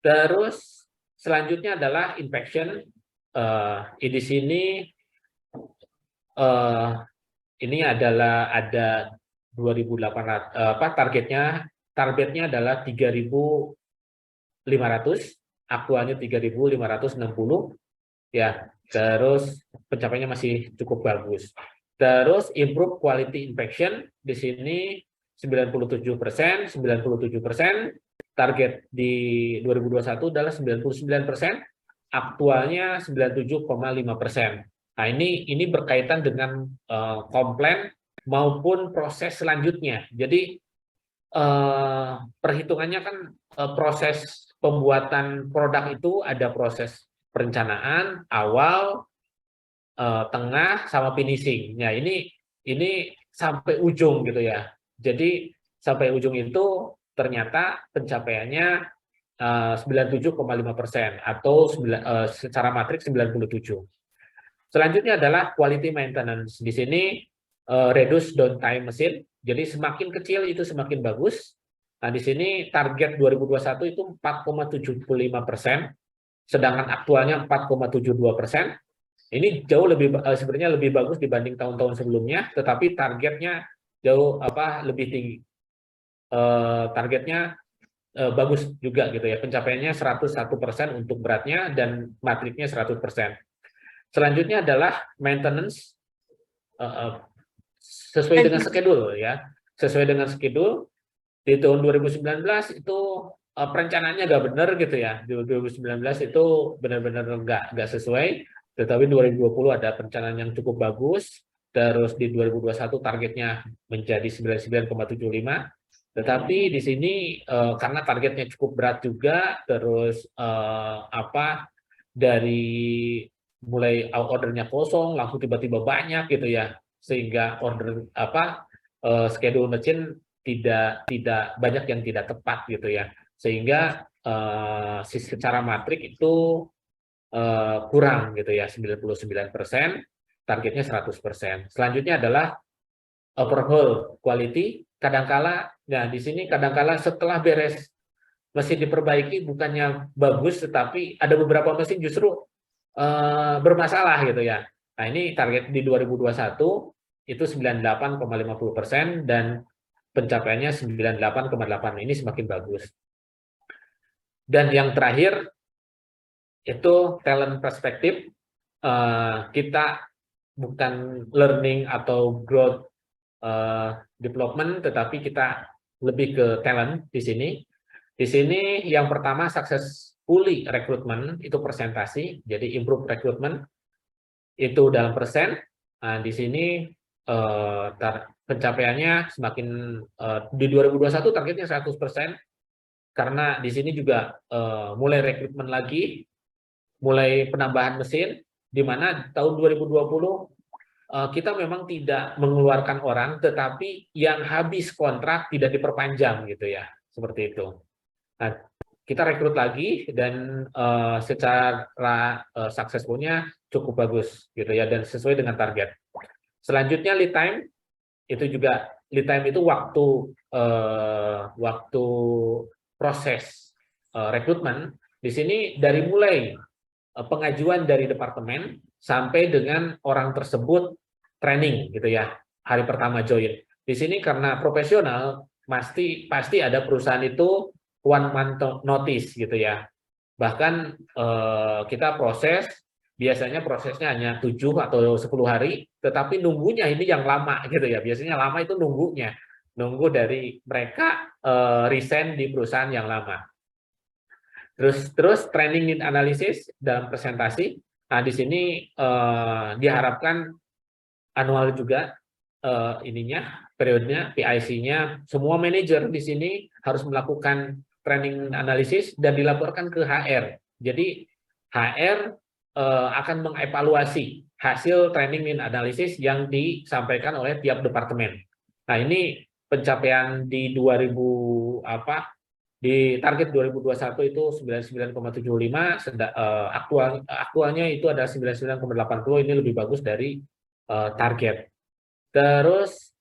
Terus selanjutnya adalah inspection. Di sini ini adalah ada 2.800 targetnya adalah 3.500, aktualnya 3.560 ya. Terus pencapaiannya masih cukup bagus. Terus improve quality inspection di sini 97%, target di 2021 adalah 99%. Aktualnya 97,5%. Nah, ini berkaitan dengan komplain maupun proses selanjutnya. Jadi perhitungannya kan proses pembuatan produk itu ada proses perencanaan awal, tengah, sama finishing. Nah, ini sampai ujung gitu ya. Jadi sampai ujung itu ternyata pencapaiannya 97,5% atau secara matriks 97. Selanjutnya adalah quality maintenance. Di sini reduce downtime mesin. Jadi semakin kecil itu semakin bagus. Nah, di sini target 2021 itu 4,75%, sedangkan aktualnya 4,72%. Ini jauh sebenarnya lebih bagus dibanding tahun-tahun sebelumnya, tetapi targetnya jauh lebih tinggi. Targetnya bagus juga gitu ya, pencapaiannya 101% untuk beratnya dan matriknya 100%. Selanjutnya adalah maintenance sesuai dengan schedule ya. Sesuai dengan schedule di tahun 2019 itu perencanaannya nggak benar gitu ya. Di 2019 itu benar-benar nggak sesuai, tetapi 2020 ada perencanaan yang cukup bagus. Terus di 2021 targetnya menjadi 99,75. Tetapi di sini karena targetnya cukup berat juga, terus dari mulai ordernya kosong langsung tiba-tiba banyak gitu ya, sehingga order schedule mesin tidak banyak yang tidak tepat gitu ya, sehingga secara matrik itu kurang gitu ya, 99%, targetnya 100%. Selanjutnya adalah overhaul quality. Kadangkala, nah di sini kadangkala setelah beres mesin diperbaiki bukannya bagus, tetapi ada beberapa mesin justru bermasalah gitu ya. Nah, ini target di 2021 itu 98,50% dan pencapaiannya 98,8%. Ini semakin bagus. Dan yang terakhir itu talent perspektif. Kita bukan learning atau growth development, tetapi kita lebih ke talent di sini. Di sini yang pertama successfully recruitment itu persentasi, jadi improve recruitment itu dalam persen. Nah, di sini pencapaiannya semakin di 2021 targetnya 100%, karena di sini juga mulai rekrutmen lagi, mulai penambahan mesin, di mana tahun 2020 kita memang tidak mengeluarkan orang, tetapi yang habis kontrak tidak diperpanjang gitu ya, seperti itu. Nah, kita rekrut lagi dan secara successful-nya cukup bagus gitu ya, dan sesuai dengan target. Selanjutnya lead time itu waktu proses rekrutmen. Di sini dari mulai pengajuan dari departemen sampai dengan orang tersebut training gitu ya, hari pertama join. Di sini karena profesional pasti ada perusahaan itu 1 month notice gitu ya. Bahkan kita biasanya prosesnya hanya 7 atau 10 hari, tetapi nunggunya ini yang lama gitu ya. Biasanya lama itu nunggu dari mereka resign di perusahaan yang lama. Terus training need analysis dalam presentasi. Nah, di sini diharapkan annual juga periodenya, PIC-nya. Semua manajer di sini harus melakukan training analisis dan dilaporkan ke HR. Jadi HR akan mengevaluasi hasil training need analysis yang disampaikan oleh tiap departemen. Nah, ini pencapaian di di target 2021 itu 99,75, aktualnya itu ada 99,80, ini lebih bagus dari target. Terus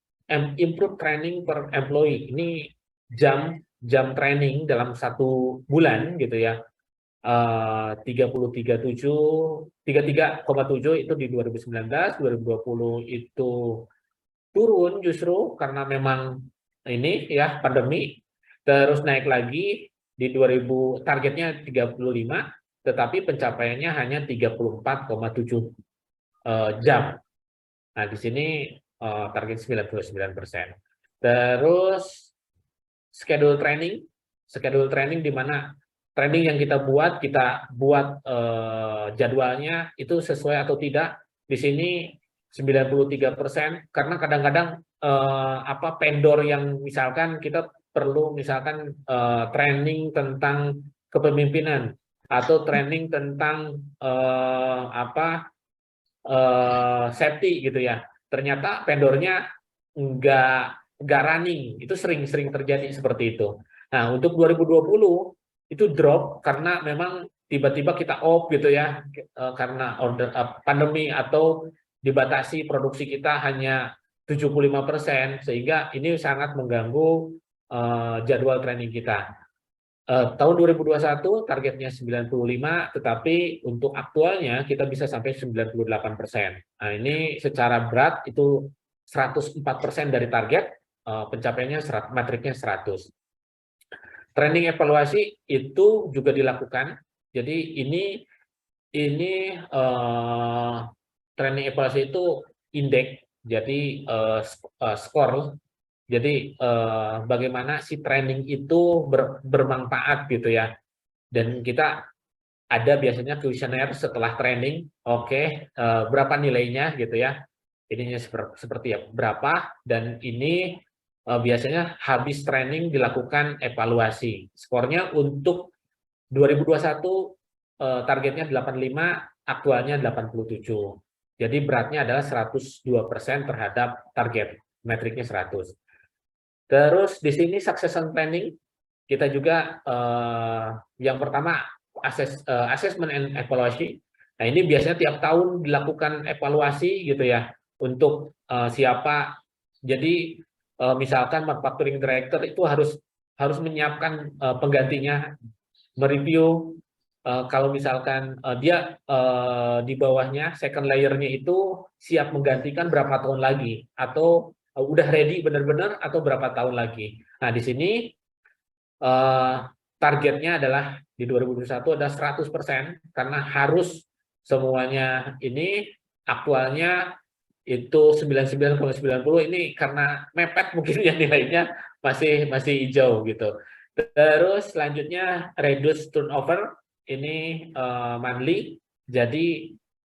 improve training per employee, ini jam training dalam 1 bulan gitu ya, 33,7 itu di 2019, 2020 itu turun justru karena memang ini ya pandemi. Terus naik lagi di targetnya 35, tetapi pencapaiannya hanya 34,7 jam. Nah, di sini target 99%. Terus schedule training di mana training yang kita buat jadwalnya itu sesuai atau tidak. Di sini 93%, karena kadang-kadang vendor yang misalkan kita perlu training tentang kepemimpinan atau training tentang safety gitu ya. Ternyata vendornya nggak running, itu sering terjadi seperti itu. Nah, untuk 2020 itu drop karena memang tiba-tiba kita off gitu ya, karena pandemi atau dibatasi produksi kita hanya 75%, sehingga ini sangat mengganggu jadwal training kita. Tahun 2021 targetnya 95, tetapi untuk aktualnya kita bisa sampai 98%. Nah, ini secara berat itu 104% dari target, pencapaiannya metriknya 100. Training evaluasi itu juga dilakukan. Jadi ini training evaluasi itu indeks, jadi skor. Jadi bagaimana si training itu bermanfaat gitu ya. Dan kita ada biasanya kuesioner setelah training, berapa nilainya gitu ya. Ininya seperti berapa, dan ini biasanya habis training dilakukan evaluasi. Skornya untuk 2021 targetnya 85, aktualnya 87. Jadi beratnya adalah 102% terhadap target, metriknya 100. Terus di sini succession planning, kita juga yang pertama assessment and evaluation. Nah, ini biasanya tiap tahun dilakukan evaluasi gitu ya, untuk siapa. Jadi misalkan manufacturing director itu harus menyiapkan penggantinya, mereview kalau misalkan dia di bawahnya second layer-nya itu siap menggantikan berapa tahun lagi, atau udah ready benar-benar atau berapa tahun lagi. Nah, di sini targetnya adalah di 2021 ada 100%, karena harus semuanya ini. Aktualnya itu 99,90, ini karena mepet mungkin ya nilainya masih hijau gitu. Terus selanjutnya reduce turnover, ini monthly, jadi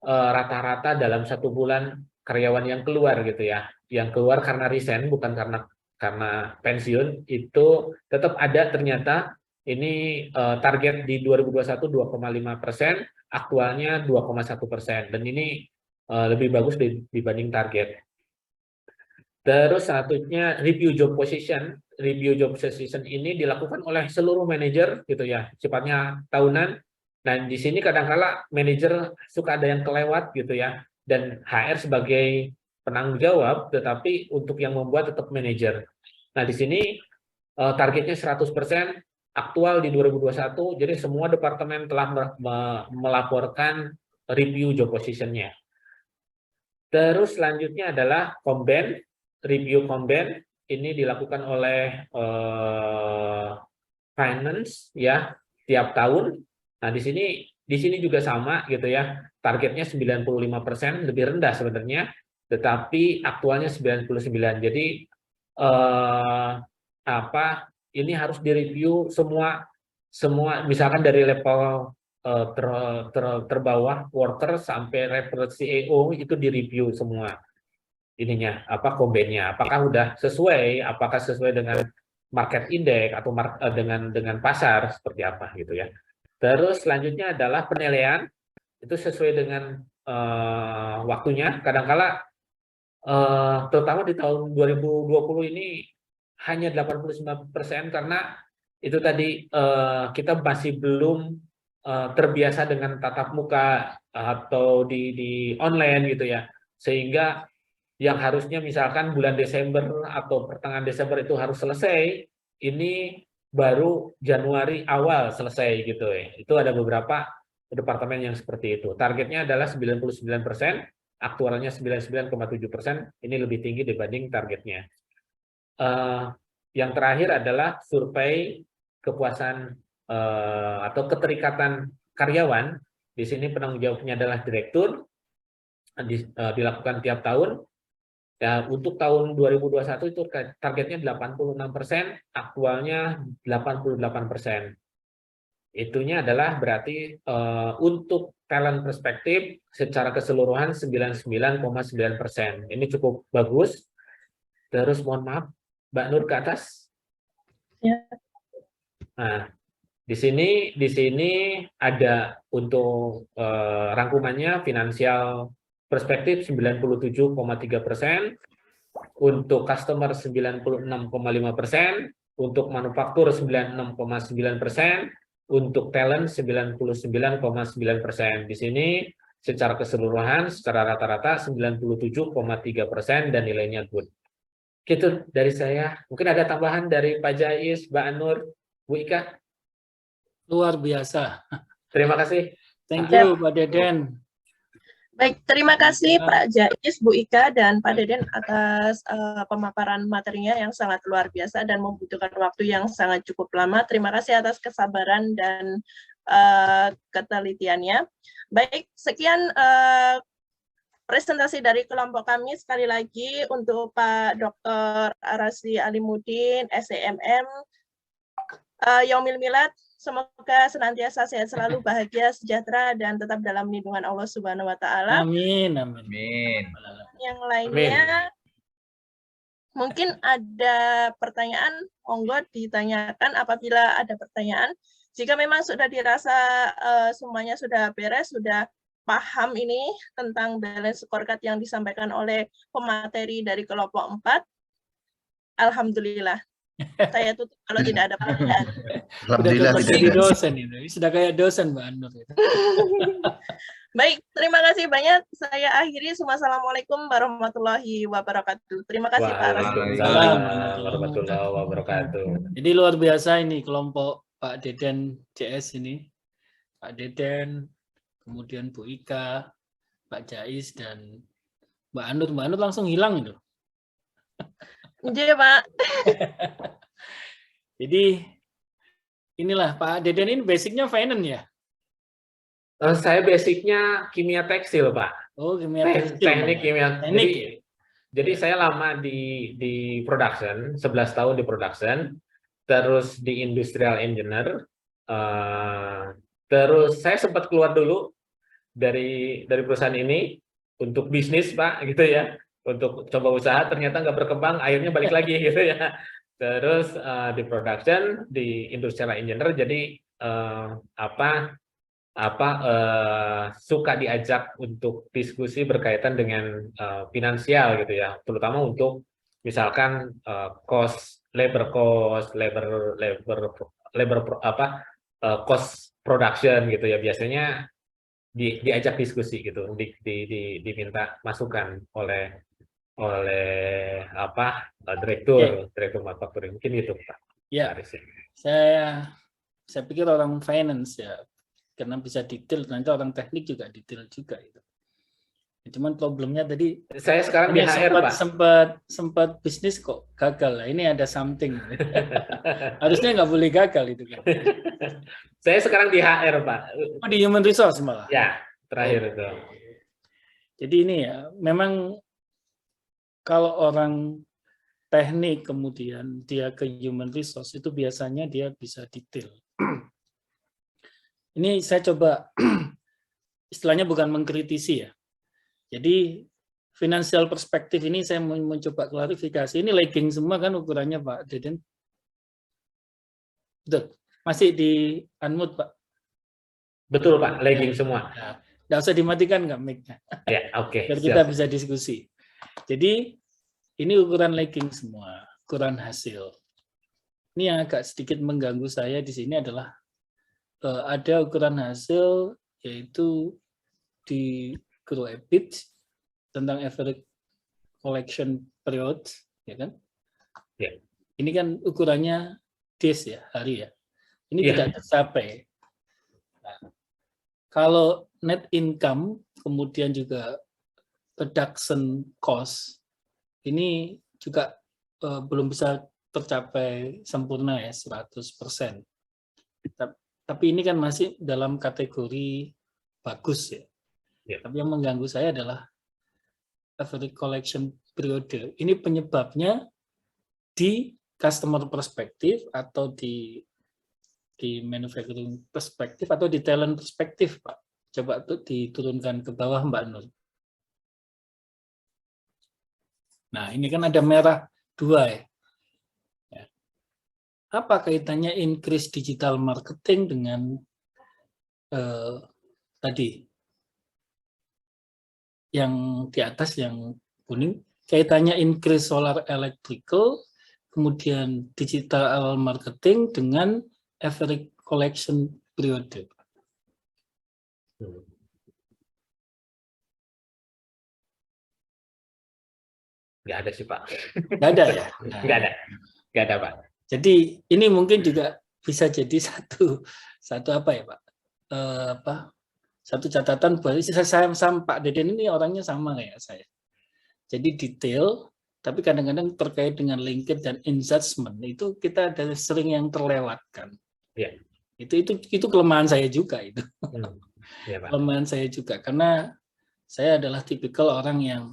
rata-rata dalam 1 bulan karyawan yang keluar gitu ya, yang keluar karena resign bukan karena pensiun, itu tetap ada ternyata ini target di 2021 2,5%, aktualnya 2,1%, dan ini lebih bagus dibanding target. Terus selanjutnya review job position. Review job position ini dilakukan oleh seluruh manajer gitu ya, sifatnya tahunan. Nah, di sini kadang-kala manajer suka ada yang kelewat gitu ya, dan HR sebagai penanggung jawab, tetapi untuk yang membuat tetap manajer. Nah, di sini targetnya 100%, aktual di 2021, jadi semua departemen telah melaporkan review job position-nya. Terus selanjutnya adalah Komben, review Komben. Ini dilakukan oleh finance ya tiap tahun. Nah, di sini juga sama gitu ya. Targetnya 95%, lebih rendah sebenarnya, tetapi aktualnya 99. Jadi ini harus direview semua misalkan dari level terbawah worker sampai level CEO itu direview semua ininya kombennya, apakah udah sesuai, apakah sesuai dengan market index atau dengan pasar seperti apa gitu ya. Terus selanjutnya adalah penilaian, itu sesuai dengan waktunya. Kadangkala terutama di tahun 2020 ini hanya 89% karena itu tadi kita masih belum terbiasa dengan tatap muka atau di online gitu ya, sehingga yang harusnya misalkan bulan Desember atau pertengahan Desember itu harus selesai, ini baru Januari awal selesai gitu ya. Itu ada beberapa departemen yang seperti itu. Targetnya adalah 99%, aktualnya 99,7%, ini lebih tinggi dibanding targetnya. Yang terakhir adalah survei kepuasan atau keterikatan karyawan. Di sini penanggung jawabnya adalah direktur, dilakukan tiap tahun. Ya, untuk tahun 2021 itu targetnya 86%, aktualnya 88%. Itunya adalah berarti untuk talent perspektif secara keseluruhan 99,9%. Ini cukup bagus. Terus mohon maaf, Mbak Nur ke atas. Ya. Nah, di sini ada untuk rangkumannya finansial perspektif 97,3%, untuk customer 96,5%, untuk manufaktur 96,9%, untuk talent 99,9%. Di sini secara keseluruhan, secara rata-rata 97,3% dan nilainya good. Gitu dari saya. Mungkin ada tambahan dari Pak Jais, Mbak Anur, Bu Ika. Luar biasa. Terima kasih. Thank you, Pak Deden. Baik, terima kasih Pak Jais, Bu Ika, dan Pak Deden atas pemaparan materinya yang sangat luar biasa dan membutuhkan waktu yang sangat cukup lama. Terima kasih atas kesabaran dan ketelitiannya. Baik, sekian presentasi dari kelompok kami. Sekali lagi untuk Pak Dr. Arasli Alimuddin, SEMM, Yaumil Milad. Semoga senantiasa sehat selalu, bahagia, sejahtera, dan tetap dalam lindungan Allah Subhanahu wa Ta'ala. Amin, amin. Amin. Yang lainnya, mungkin ada pertanyaan, monggo ditanyakan apabila ada pertanyaan. Jika memang sudah dirasa semuanya sudah beres, sudah paham ini tentang balance scorecard yang disampaikan oleh pemateri dari kelompok 4, alhamdulillah. Saya tutup kalau tidak ada pertanyaan. Alhamdulillah sudah jadi dosen ini. Sudah kayak dosen Mbak Anur. Baik, terima kasih banyak. Saya akhiri. Wassalamualaikum warahmatullahi wabarakatuh. Terima kasih Pak Arasli. Waalaikumsalam warahmatullahi wabarakatuh. Jadi luar biasa ini kelompok Pak Deden CS ini. Pak Deden, kemudian Bu Ika, Pak Jais, dan Mbak Anur. Mbak Anur langsung hilang itu. Iya, Pak. Jadi inilah Pak Deden ini basicnya finance ya? Saya basicnya kimia tekstil, Pak. Oh, kimia tekstil. Teknik kimia. Teknik. Jadi saya lama di production, 11 tahun di production, terus di industrial engineer, terus saya sempat keluar dulu dari perusahaan ini untuk bisnis, Pak, gitu ya. Untuk coba usaha, ternyata nggak berkembang, akhirnya balik lagi gitu ya. Terus di production, di industrial engineer, jadi suka diajak untuk diskusi berkaitan dengan finansial gitu ya, terutama untuk misalkan labor cost, cost production gitu ya, biasanya diajak diskusi gitu, diminta masukan oleh direktur manufacturing, mungkin itu Pak. Ya, Aris. saya pikir orang finance ya, karena bisa detail, nanti orang teknik juga detail juga itu. Cuman problemnya tadi Saya sekarang di HR Pak. sempat bisnis kok gagal. Ini ada something. Harusnya nggak boleh gagal itu kan. Saya sekarang di HR Pak. Oh, di human resource malah. Ya, terakhir itu. Jadi ini ya, memang kalau orang teknik kemudian dia ke human resource itu biasanya dia bisa detail. Ini saya coba istilahnya bukan mengkritisi ya. Jadi financial perspektif ini saya mau mencoba klarifikasi. Ini lagging semua kan ukurannya Pak Deden. Betul. Masih di unmute Pak. Betul Pak, lagging semua. Nah, nggak usah dimatikan nggak mic-nya. Ya, oke. Biar kita bisa diskusi. Jadi ini ukuran lagging semua, ukuran hasil. Ini yang agak sedikit mengganggu saya di sini adalah ada ukuran hasil yaitu di grow EBIT tentang average collection period, ya kan? Ya. Ini kan ukurannya days ya, hari ya. Ini tidak tercapai. Nah, kalau net income kemudian juga production cost ini juga belum bisa tercapai sempurna ya 100%. Tapi ini kan masih dalam kategori bagus ya. Ya. Tapi yang mengganggu saya adalah average collection period. Ini penyebabnya di customer perspektif atau di manufacturing perspektif atau di talent perspektif, Pak. Coba tuh diturunkan ke bawah Mbak Nur. Nah, ini kan ada merah 2 ya. Apa kaitannya increase digital marketing dengan tadi yang di atas yang kuning? Kaitannya increase solar electrical, kemudian digital marketing dengan average collection period. Nggak ada sih Pak. Nggak ada ya? Nah, nggak ada Pak. Jadi ini mungkin juga bisa jadi satu apa ya Pak? Satu catatan buat saya sama Pak Deden ini orangnya sama kayak saya. Jadi detail, tapi kadang-kadang terkait dengan linkage dan engagement itu kita ada sering yang terlewatkan. Ya. Itu kelemahan saya juga itu. Ya, Pak. Kelemahan saya juga karena saya adalah tipikal orang yang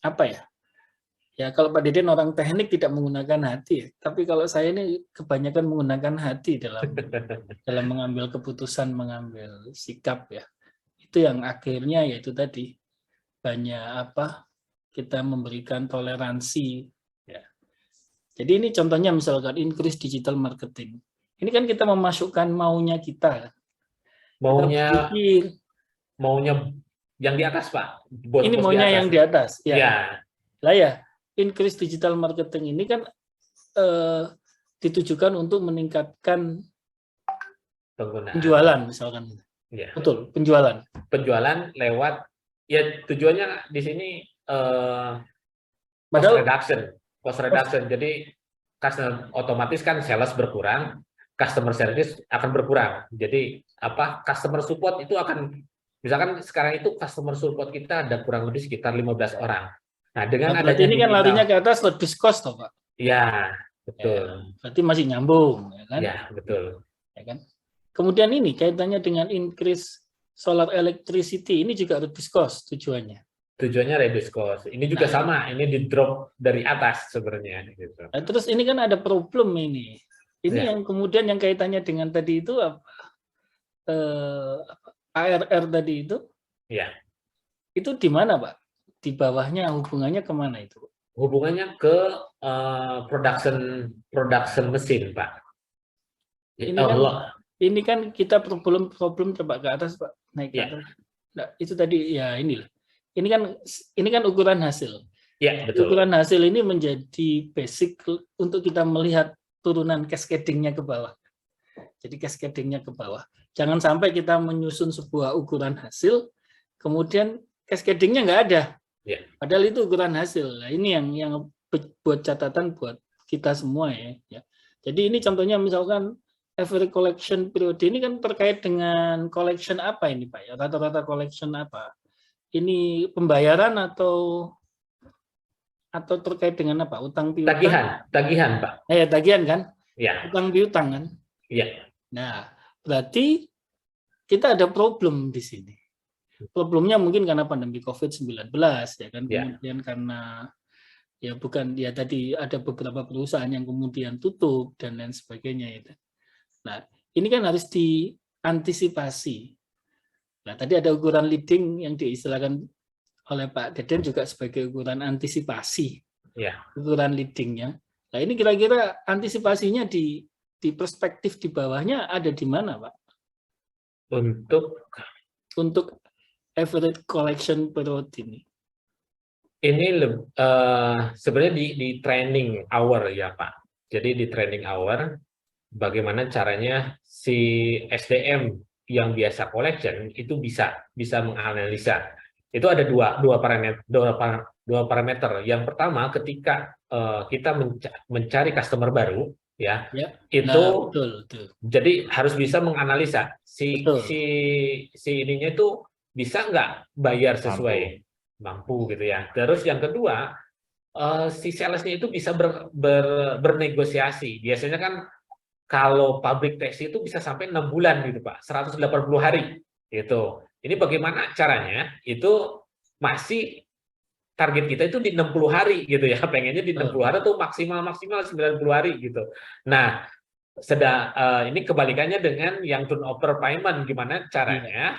apa ya? Ya kalau Pak Deden orang teknik tidak menggunakan hati, ya. Tapi kalau saya ini kebanyakan menggunakan hati dalam mengambil keputusan, mengambil sikap ya. Itu yang akhirnya yaitu tadi banyak kita memberikan toleransi ya. Jadi ini contohnya misalkan increase digital marketing. Ini kan kita memasukkan maunya kita. Maunya yang di atas Pak. Ini maunya yang di atas ya. Ya. Lah ya. Increase digital marketing ini kan ditujukan untuk meningkatkan penggunaan penjualan misalkan. Ya. Betul, penjualan. Penjualan lewat ya tujuannya di sini cost reduction. Jadi customer otomatis kan sales berkurang, customer service akan berkurang. Jadi customer support itu akan misalkan sekarang itu customer support kita ada kurang lebih sekitar 15 orang. Nah, dengan adanya ini kan larinya ke atas reduce cost toh, Pak. Ya, betul. Ya, berarti masih nyambung, ya kan? Ya, betul. Ya kan? Kemudian ini kaitannya dengan increase solar electricity, ini juga reduce cost tujuannya. Tujuannya reduce cost. Ini juga sama, ini di drop dari atas sebenarnya. Gitu. Nah, terus ini kan ada problem ini. Ini yang kemudian yang kaitannya dengan tadi itu apa? ARR tadi itu? Ya. Itu di mana, Pak? Di bawahnya hubungannya kemana itu? hubungannya ke production mesin, Pak. Ini kan Allah. Ini kan kita problem coba ke atas, Pak, naik ke Ya. atas. Nah, itu tadi ya inilah. Ini kan ukuran hasil. Ya, betul. Ukuran hasil ini menjadi basic untuk kita melihat turunan cascading-nya ke bawah. Jadi cascading-nya ke bawah. Jangan sampai kita menyusun sebuah ukuran hasil, kemudian cascading-nya nggak ada. Ya. Padahal itu ukuran hasil. Nah, ini yang buat catatan buat kita semua ya. Jadi ini contohnya misalkan average collection periode ini kan terkait dengan collection apa ini, Pak? Ya, rata-rata collection apa? Ini pembayaran atau terkait dengan apa? Utang piutang? Tagihan, Pak. Tagihan kan? Ya. Utang piutang kan? Ya. Nah, berarti kita ada problem di sini. Problemnya mungkin karena pandemi COVID-19 ya kan, kemudian karena ya bukan ya tadi ada beberapa perusahaan yang kemudian tutup dan lain sebagainya itu. Nah, ini kan harus diantisipasi. Nah, tadi ada ukuran leading yang diistilahkan oleh Pak Deden juga sebagai ukuran antisipasi. Ya. Ukuran leadingnya. Nah, ini kira-kira antisipasinya di perspektif di bawahnya ada di mana, Pak? Untuk average collection period ini. Ini sebenarnya di training hour ya, Pak. Jadi di training hour bagaimana caranya si SDM yang biasa collection itu bisa menganalisa. Itu ada dua parameter. Yang pertama ketika kita mencari customer baru ya, itu betul. Jadi harus bisa menganalisa si ininya itu bisa nggak bayar sesuai mampu gitu ya. Terus yang kedua si salesnya itu bisa bernegosiasi. Biasanya kan kalau public tax itu bisa sampai 6 bulan gitu Pak, 180 hari gitu. Ini bagaimana caranya? Itu masih target kita itu di 60 hari gitu ya. Pengennya di 60 hari tuh maksimal 90 hari gitu. Nah, ini kebalikannya dengan yang turnover payment. Gimana caranya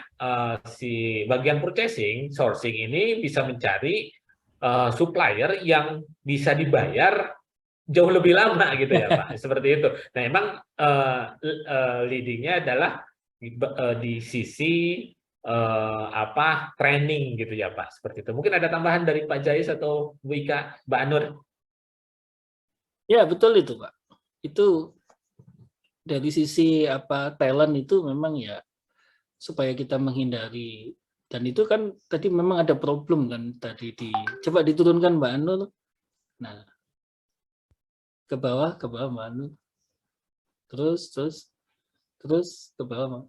si bagian purchasing, sourcing ini bisa mencari supplier yang bisa dibayar jauh lebih lama gitu ya Pak, seperti itu. Nah, emang leadingnya adalah di sisi training gitu ya Pak, seperti itu. Mungkin ada tambahan dari Pak Jais atau Bu Ika, Mbak Nur? Ya betul itu Pak. Itu dari sisi talent itu memang ya supaya kita menghindari, dan itu kan tadi memang ada problem kan tadi coba diturunkan Mbak Nur. Nah, ke bawah Mbak Nur. Terus ke bawah.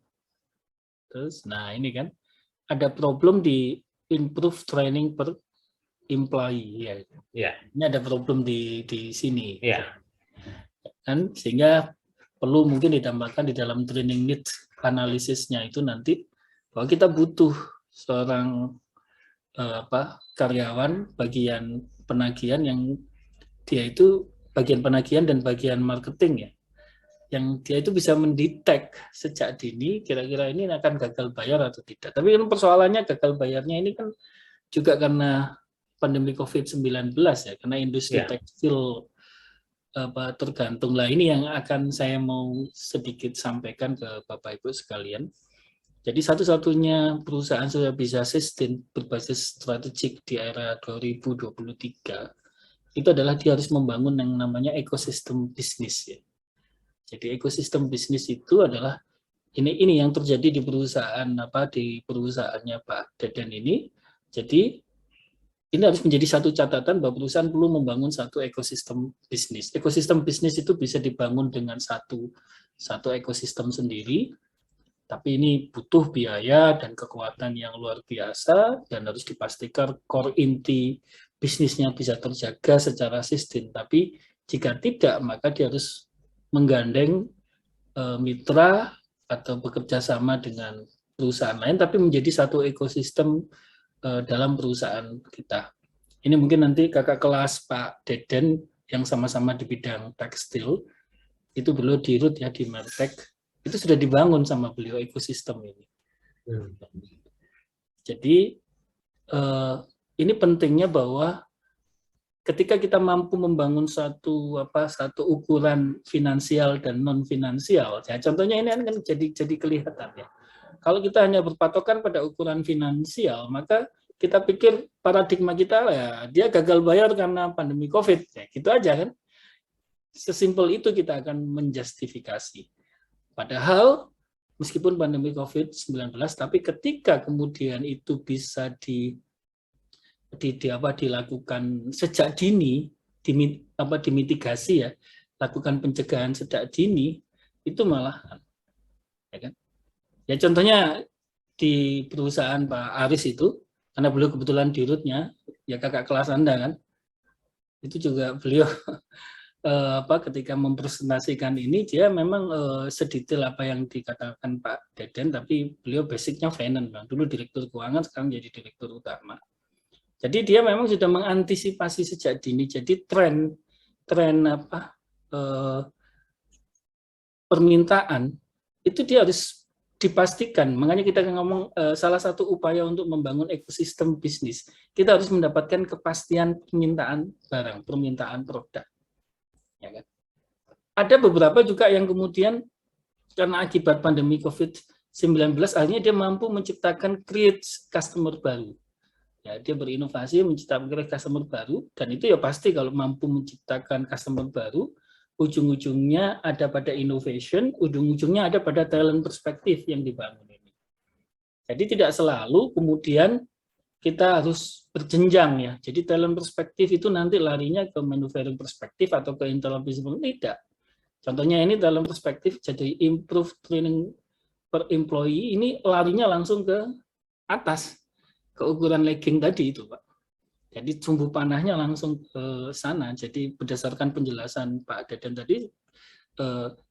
Terus nah ini kan ada problem di improve training per employee ya. Yeah. Ini ada problem di sini. Yeah. Kan sehingga perlu mungkin ditambahkan di dalam training need analisisnya itu nanti bahwa kita butuh seorang karyawan bagian penagihan yang dia itu bagian penagihan dan bagian marketing ya, yang dia itu bisa mendetek sejak dini kira-kira ini akan gagal bayar atau tidak. Tapi kan persoalannya gagal bayarnya ini kan juga karena pandemi COVID-19 ya, karena industri tekstil tergantung lah. Ini yang akan saya mau sedikit sampaikan ke Bapak Ibu sekalian. Jadi satu-satunya perusahaan sudah bisa sustain berbasis strategik di era 2023 itu adalah dia harus membangun yang namanya ekosistem bisnis ya. Jadi ekosistem bisnis itu adalah ini yang terjadi di perusahaan di perusahaannya Pak Deden ini. Jadi ini harus menjadi satu catatan bahwa perusahaan perlu membangun satu ekosistem bisnis. Ekosistem bisnis itu bisa dibangun dengan satu ekosistem sendiri, tapi ini butuh biaya dan kekuatan yang luar biasa dan harus dipastikan core inti bisnisnya bisa terjaga secara sistem. Tapi jika tidak, maka dia harus menggandeng mitra atau bekerja sama dengan perusahaan lain, tapi menjadi satu ekosistem dalam perusahaan kita. Ini mungkin nanti kakak kelas Pak Deden yang sama-sama di bidang tekstil, itu beliau di RUT ya, di Mertek, itu sudah dibangun sama beliau ekosistem ini. Jadi ini pentingnya bahwa ketika kita mampu membangun satu ukuran finansial dan non finansial, ya contohnya ini kan jadi kelihatan ya. Kalau kita hanya berpatokan pada ukuran finansial, maka kita pikir paradigma kita ya dia gagal bayar karena pandemi COVID, ya gitu aja kan. Sesimpel itu kita akan menjustifikasi. Padahal meskipun pandemi COVID-19, tapi ketika kemudian itu bisa dilakukan sejak dini, dimitigasi ya, lakukan pencegahan sejak dini, itu malah, ya kan? Ya contohnya di perusahaan Pak Aris itu, karena beliau kebetulan dirutnya, ya kakak kelas Anda kan, itu juga beliau ketika mempresentasikan ini dia memang sedetail apa yang dikatakan Pak Deden, tapi beliau basicnya finance, dulu direktur keuangan, sekarang jadi direktur utama. Jadi dia memang sudah mengantisipasi sejak dini. Jadi tren permintaan itu dia harus dipastikan. Makanya kita ngomong salah satu upaya untuk membangun ekosistem bisnis, kita harus mendapatkan kepastian permintaan barang, permintaan produk. Ya kan? Ada beberapa juga yang kemudian karena akibat pandemi COVID-19 akhirnya dia mampu menciptakan create customer baru. Ya, dia berinovasi menciptakan customer baru, dan itu ya pasti kalau mampu menciptakan customer baru, ujung-ujungnya ada pada innovation, ujung-ujungnya ada pada talent perspektif yang dibangun ini. Jadi tidak selalu kemudian kita harus berjenjang ya. Jadi talent perspektif itu nanti larinya ke manufacturing perspektif atau ke internal business, tidak. Contohnya ini talent perspektif jadi improve training per employee, ini larinya langsung ke atas, ke ukuran lagging tadi itu Pak. Jadi sumbu panahnya langsung ke sana. Jadi berdasarkan penjelasan Pak Deden tadi,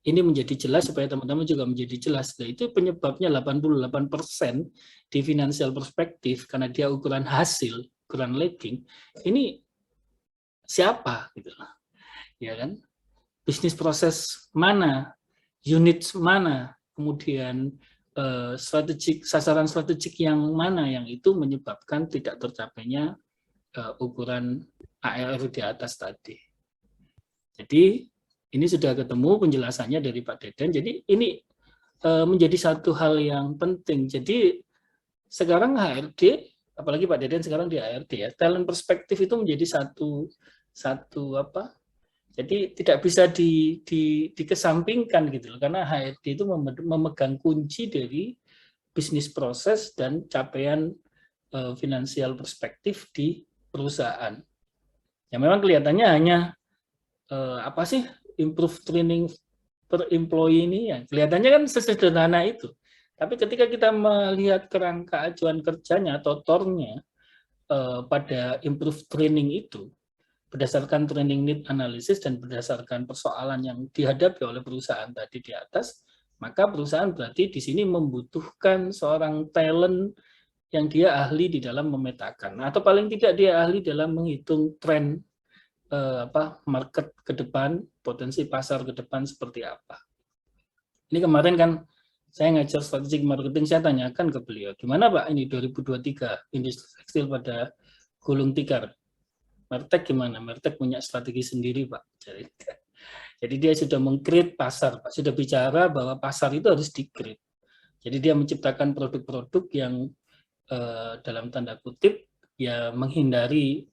ini menjadi jelas supaya teman-teman juga menjadi jelas. Nah, itu penyebabnya 88% di financial perspektif karena dia ukuran hasil, ukuran lagging. Ini siapa gitu loh. Ya kan? Bisnis proses mana? Unit mana? Kemudian sasaran strategik yang mana yang itu menyebabkan tidak tercapainya ukuran ARR di atas tadi. Jadi ini sudah ketemu penjelasannya dari Pak Deden. Jadi ini menjadi satu hal yang penting. Jadi sekarang HRD, apalagi Pak Deden sekarang di HRD ya, talent perspektif itu menjadi satu apa? Jadi tidak bisa dikesampingkan gitu loh, karena HRD itu memegang kunci dari bisnis proses dan capaian finansial perspektif di perusahaan. Ya memang kelihatannya hanya apa sih improve training per employee ini ya kelihatannya kan sesederhana itu. Tapi ketika kita melihat kerangka acuan kerjanya atau tornya pada improve training itu berdasarkan training need analysis dan berdasarkan persoalan yang dihadapi oleh perusahaan tadi di atas, maka perusahaan berarti di sini membutuhkan seorang talent yang dia ahli di dalam memetakan, atau paling tidak dia ahli dalam menghitung tren market ke depan, potensi pasar ke depan seperti apa. Ini kemarin kan saya ngajar strategic marketing, saya tanyakan ke beliau, gimana Pak ini 2023 industri tekstil pada gulung tikar. Mertek gimana? Mertek punya strategi sendiri, Pak. Jadi dia sudah meng-create pasar, Pak. Sudah bicara bahwa pasar itu harus di-create. Jadi dia menciptakan produk-produk yang dalam tanda kutip ya menghindari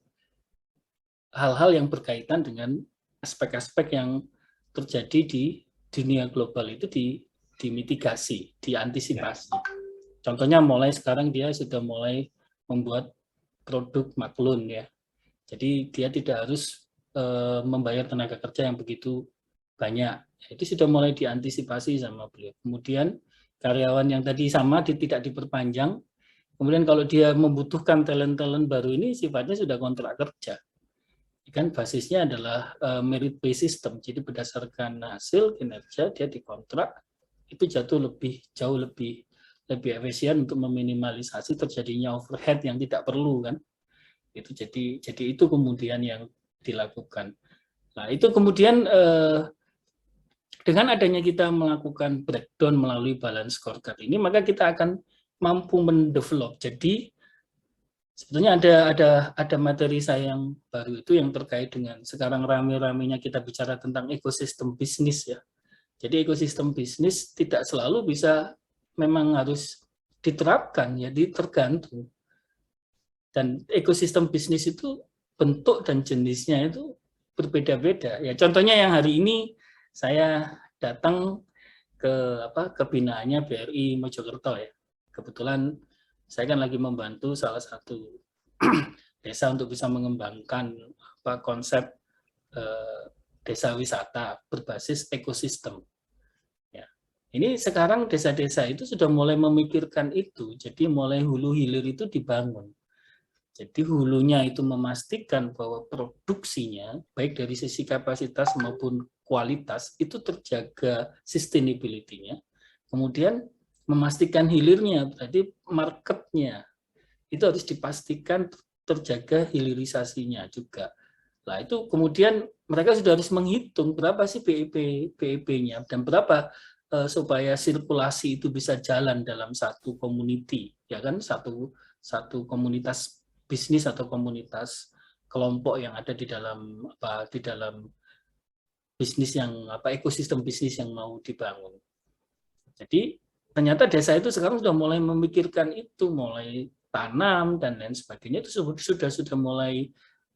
hal-hal yang berkaitan dengan aspek-aspek yang terjadi di dunia global itu dimitigasi, diantisipasi. Contohnya mulai sekarang dia sudah mulai membuat produk maklun ya. Jadi dia tidak harus membayar tenaga kerja yang begitu banyak. Itu sudah mulai diantisipasi sama beliau. Kemudian karyawan yang tadi sama tidak diperpanjang. Kemudian kalau dia membutuhkan talent-talent baru ini sifatnya sudah kontrak kerja. Kan basisnya adalah merit based system. Jadi berdasarkan hasil kinerja dia dikontrak, itu jauh lebih efisien untuk meminimalisasi terjadinya overhead yang tidak perlu kan. Itu jadi itu kemudian yang dilakukan. Nah itu kemudian dengan adanya kita melakukan breakdown melalui balance scorecard ini, maka kita akan mampu mendevelop. Jadi Sebetulnya ada materi saya yang baru itu yang terkait dengan sekarang rame-ramenya kita bicara tentang ekosistem bisnis ya. Jadi ekosistem bisnis tidak selalu bisa memang harus diterapkan ya, tergantung. Dan ekosistem bisnis itu bentuk dan jenisnya itu berbeda-beda. Ya contohnya yang hari ini saya datang ke binaannya BRI Mojokerto ya. Kebetulan saya kan lagi membantu salah satu desa untuk bisa mengembangkan konsep desa wisata berbasis ekosistem. Ya. Ini sekarang desa-desa itu sudah mulai memikirkan itu, jadi mulai hulu hilir itu dibangun. Jadi hulunya itu memastikan bahwa produksinya, baik dari sisi kapasitas maupun kualitas, itu terjaga sustainability-nya. Kemudian memastikan hilirnya, berarti market-nya, itu harus dipastikan terjaga hilirisasinya juga. Nah itu kemudian mereka sudah harus menghitung berapa sih BEP-nya dan berapa supaya sirkulasi itu bisa jalan dalam satu community, ya kan, satu komunitas bisnis atau komunitas kelompok yang ada di dalam bisnis yang ekosistem bisnis yang mau dibangun. Jadi ternyata desa itu sekarang sudah mulai memikirkan itu, mulai tanam dan lain sebagainya itu sudah mulai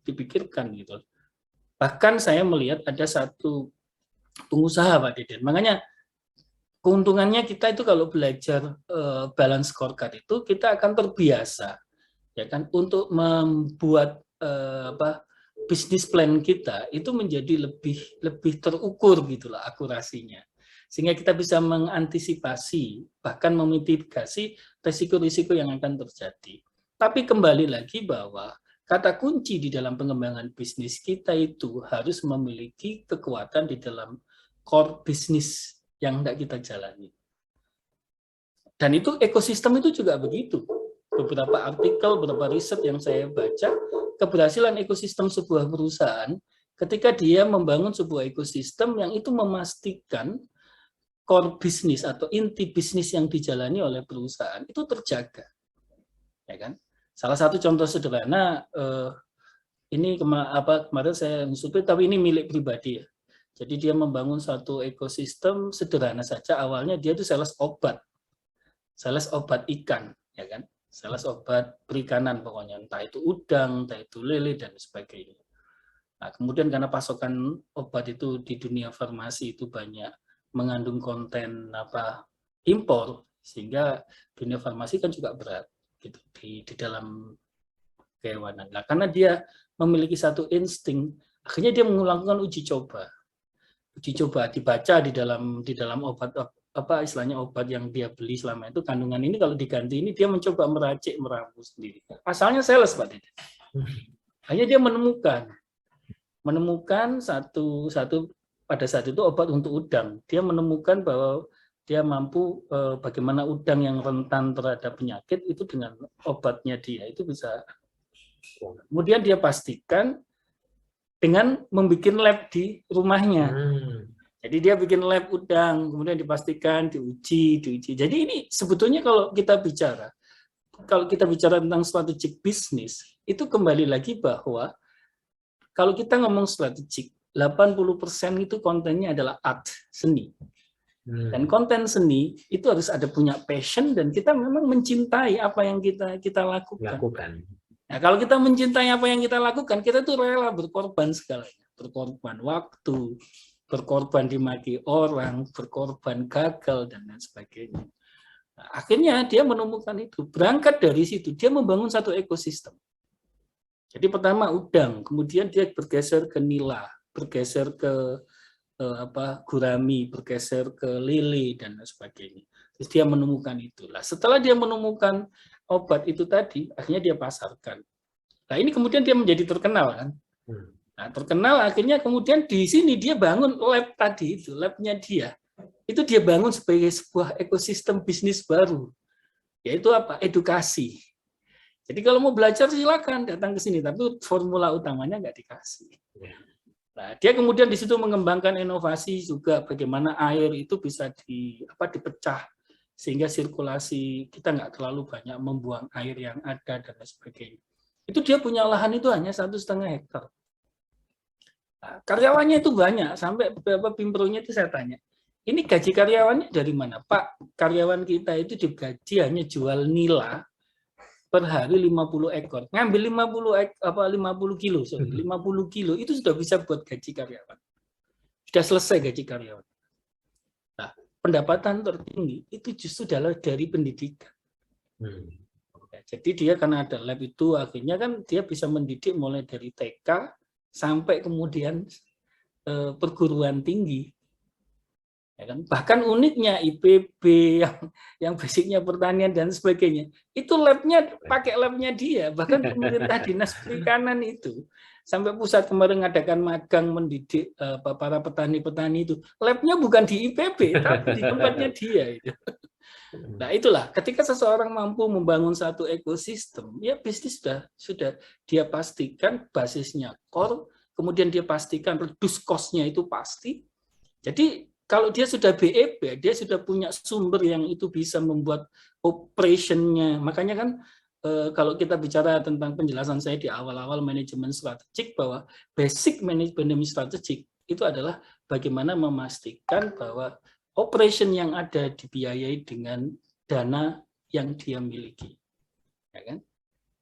dipikirkan gitu. Bahkan saya melihat ada satu pengusaha Pak Deden. Makanya keuntungannya kita itu kalau belajar balance scorecard itu kita akan terbiasa ya kan untuk membuat bisnis plan kita itu menjadi lebih terukur gitulah akurasinya. Sehingga kita bisa mengantisipasi bahkan memitigasi risiko-risiko yang akan terjadi. Tapi kembali lagi bahwa kata kunci di dalam pengembangan bisnis kita itu harus memiliki kekuatan di dalam core bisnis yang hendak kita jalani. Dan itu ekosistem itu juga begitu. Beberapa artikel, beberapa riset yang saya baca, keberhasilan ekosistem sebuah perusahaan ketika dia membangun sebuah ekosistem yang itu memastikan core bisnis atau inti bisnis yang dijalani oleh perusahaan itu terjaga. Ya kan? Salah satu contoh sederhana ini kemarin saya survei, tapi ini milik pribadi ya. Jadi dia membangun satu ekosistem sederhana saja. Awalnya dia itu sales obat ikan, ya kan? Sales obat perikanan pokoknya, entah itu udang, entah itu lele dan sebagainya. Nah, kemudian karena pasokan obat itu di dunia farmasi itu banyak mengandung konten impor, sehingga dunia farmasi kan juga berat gitu di dalam kehewanan. Nah, karena dia memiliki satu insting, akhirnya dia melakukan uji coba dibaca di dalam obat istilahnya obat yang dia beli selama itu kandungan ini kalau diganti ini dia mencoba meracik meramu sendiri. Asalnya sales Pak Dede. Hanya dia menemukan satu pada saat itu obat untuk udang. Dia menemukan bahwa dia mampu bagaimana udang yang rentan terhadap penyakit itu dengan obatnya dia itu bisa. Kemudian dia pastikan dengan membuat lab di rumahnya. Jadi dia bikin lab udang, kemudian dipastikan, diuji. Jadi ini sebetulnya kalau kita bicara tentang strategic bisnis, itu kembali lagi bahwa kalau kita ngomong strategik, 80% itu kontennya adalah art, seni. Dan konten seni itu harus ada punya passion dan kita memang mencintai apa yang kita lakukan. Nah, kalau kita mencintai apa yang kita lakukan, kita tuh rela berkorban segalanya. Berkorban waktu, berkorban dimaki orang, berkorban gagal, dan lain sebagainya. Nah, akhirnya dia menemukan itu. Berangkat dari situ, dia membangun satu ekosistem. Jadi pertama udang, kemudian dia bergeser ke nila, bergeser ke gurami, bergeser ke lele, dan lain sebagainya. Terus dia menemukan itulah. Setelah dia menemukan obat itu tadi, akhirnya dia pasarkan. Nah ini kemudian dia menjadi terkenal kan. Nah, terkenal akhirnya kemudian di sini dia bangun lab tadi itu, labnya dia. Itu dia bangun sebagai sebuah ekosistem bisnis baru. Yaitu apa? Edukasi. Jadi kalau mau belajar silakan datang ke sini, tapi formula utamanya nggak dikasih. Nah, dia kemudian di situ mengembangkan inovasi juga bagaimana air itu bisa dipecah sehingga sirkulasi kita nggak terlalu banyak membuang air yang ada dan sebagainya. itu dia punya lahan itu hanya 1,5 hektar. Nah, karyawannya itu banyak, sampai beberapa pimpronya itu saya tanya, ini gaji karyawannya dari mana? Pak, karyawan kita itu digaji hanya jual nila per hari 50 ekor. Ngambil 50 kilo, 50 kilo itu sudah bisa buat gaji karyawan. Sudah selesai gaji karyawan. Nah, pendapatan tertinggi itu justru adalah dari pendidikan. Jadi dia karena ada lab itu akhirnya kan dia bisa mendidik mulai dari TK sampai kemudian perguruan tinggi. Ya kan? Bahkan uniknya IPB yang basicnya pertanian dan sebagainya, itu labnya pakai labnya dia. Bahkan pemerintah dinas perikanan itu sampai pusat kemarin mengadakan magang mendidik para petani-petani itu, labnya bukan di IPB tapi di tempatnya dia itu. Nah itulah ketika seseorang mampu membangun satu ekosistem, ya bisnis sudah dia pastikan basisnya core, kemudian dia pastikan reduce cost-nya itu pasti. Jadi kalau dia sudah BEP, dia sudah punya sumber yang itu bisa membuat operation-nya. Makanya kan kalau kita bicara tentang penjelasan saya di awal-awal manajemen strategik, bahwa basic manajemen strategik itu adalah bagaimana memastikan bahwa operation yang ada dibiayai dengan dana yang dia miliki. Ya kan?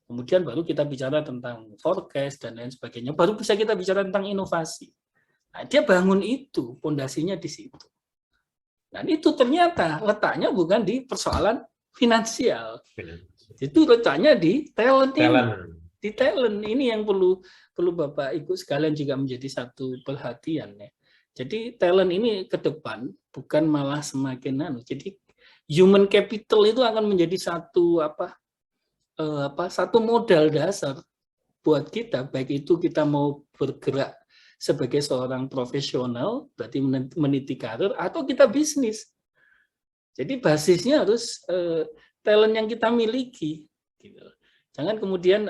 Kemudian baru kita bicara tentang forecast dan lain sebagainya, baru bisa kita bicara tentang inovasi. Nah, dia bangun itu, fondasinya di situ. Dan itu ternyata letaknya bukan di persoalan finansial. Itu letaknya di talent. Di talent ini yang perlu Bapak Ibu sekalian juga menjadi satu perhatian ya. Jadi talent ini ke depan bukan malah semakin jadi human capital itu akan menjadi satu satu modal dasar buat kita, baik itu kita mau bergerak sebagai seorang profesional, berarti meniti karir, atau kita bisnis. Jadi basisnya harus talent yang kita miliki. Gitu. Jangan kemudian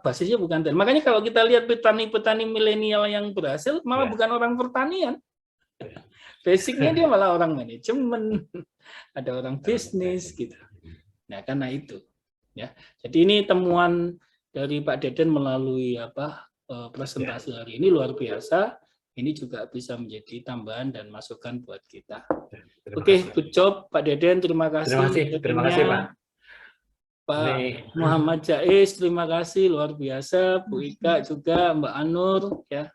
basisnya bukan talent. Makanya kalau kita lihat petani-petani milenial yang berhasil, malah bukan orang pertanian. Basicnya dia malah orang manajemen, ada orang bisnis, gitu. Nah karena itu, ya. Jadi ini temuan dari Pak Deden melalui presentasi hari ini luar biasa. Ini juga bisa menjadi tambahan dan masukan buat kita. Oke, good job Pak Deden, terima kasih. Terima kasih Pak. Pak Muhammad Jais, terima kasih luar biasa. Bu Ika juga, Mbak Anur, ya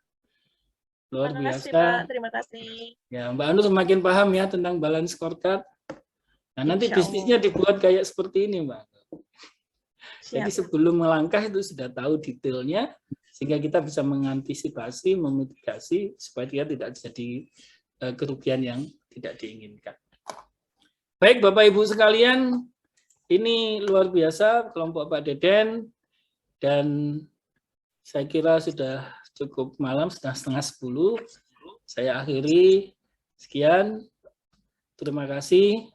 luar biasa. Pak, terima kasih. Ya, Mbak Anur semakin paham ya tentang balance scorecard. Nah, nanti bisnisnya dibuat kayak seperti ini, Mbak. Jadi sebelum melangkah itu sudah tahu detailnya, sehingga kita bisa mengantisipasi, memitigasi supaya dia tidak jadi kerugian yang tidak diinginkan. Baik Bapak Ibu sekalian, ini luar biasa kelompok Pak Deden, dan saya kira sudah cukup malam, sudah 9:30. Saya akhiri, sekian, terima kasih.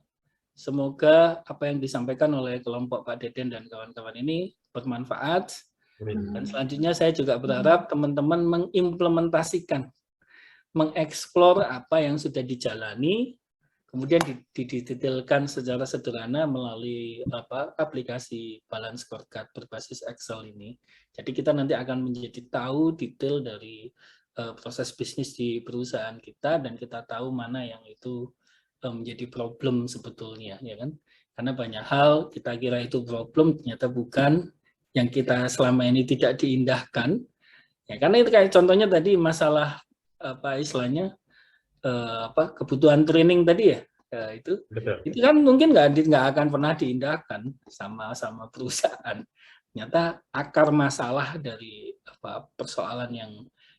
Semoga apa yang disampaikan oleh kelompok Pak Deden dan kawan-kawan ini bermanfaat. Dan selanjutnya saya juga berharap teman-teman mengimplementasikan, mengeksplor apa yang sudah dijalani, kemudian didetailkan secara sederhana melalui aplikasi balance scorecard berbasis Excel ini. Jadi kita nanti akan menjadi tahu detail dari proses bisnis di perusahaan kita, dan kita tahu mana yang itu menjadi problem sebetulnya, ya kan? Karena banyak hal kita kira itu problem, ternyata bukan, yang kita selama ini tidak diindahkan. Ya, karena itu kayak contohnya tadi masalah istilahnya kebutuhan training tadi ya, itu kan mungkin nggak akan pernah diindahkan sama perusahaan. Ternyata akar masalah dari persoalan yang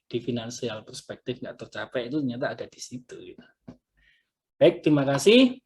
di finansial perspektif nggak tercapai itu ternyata ada di situ. Gitu. Baik, terima kasih.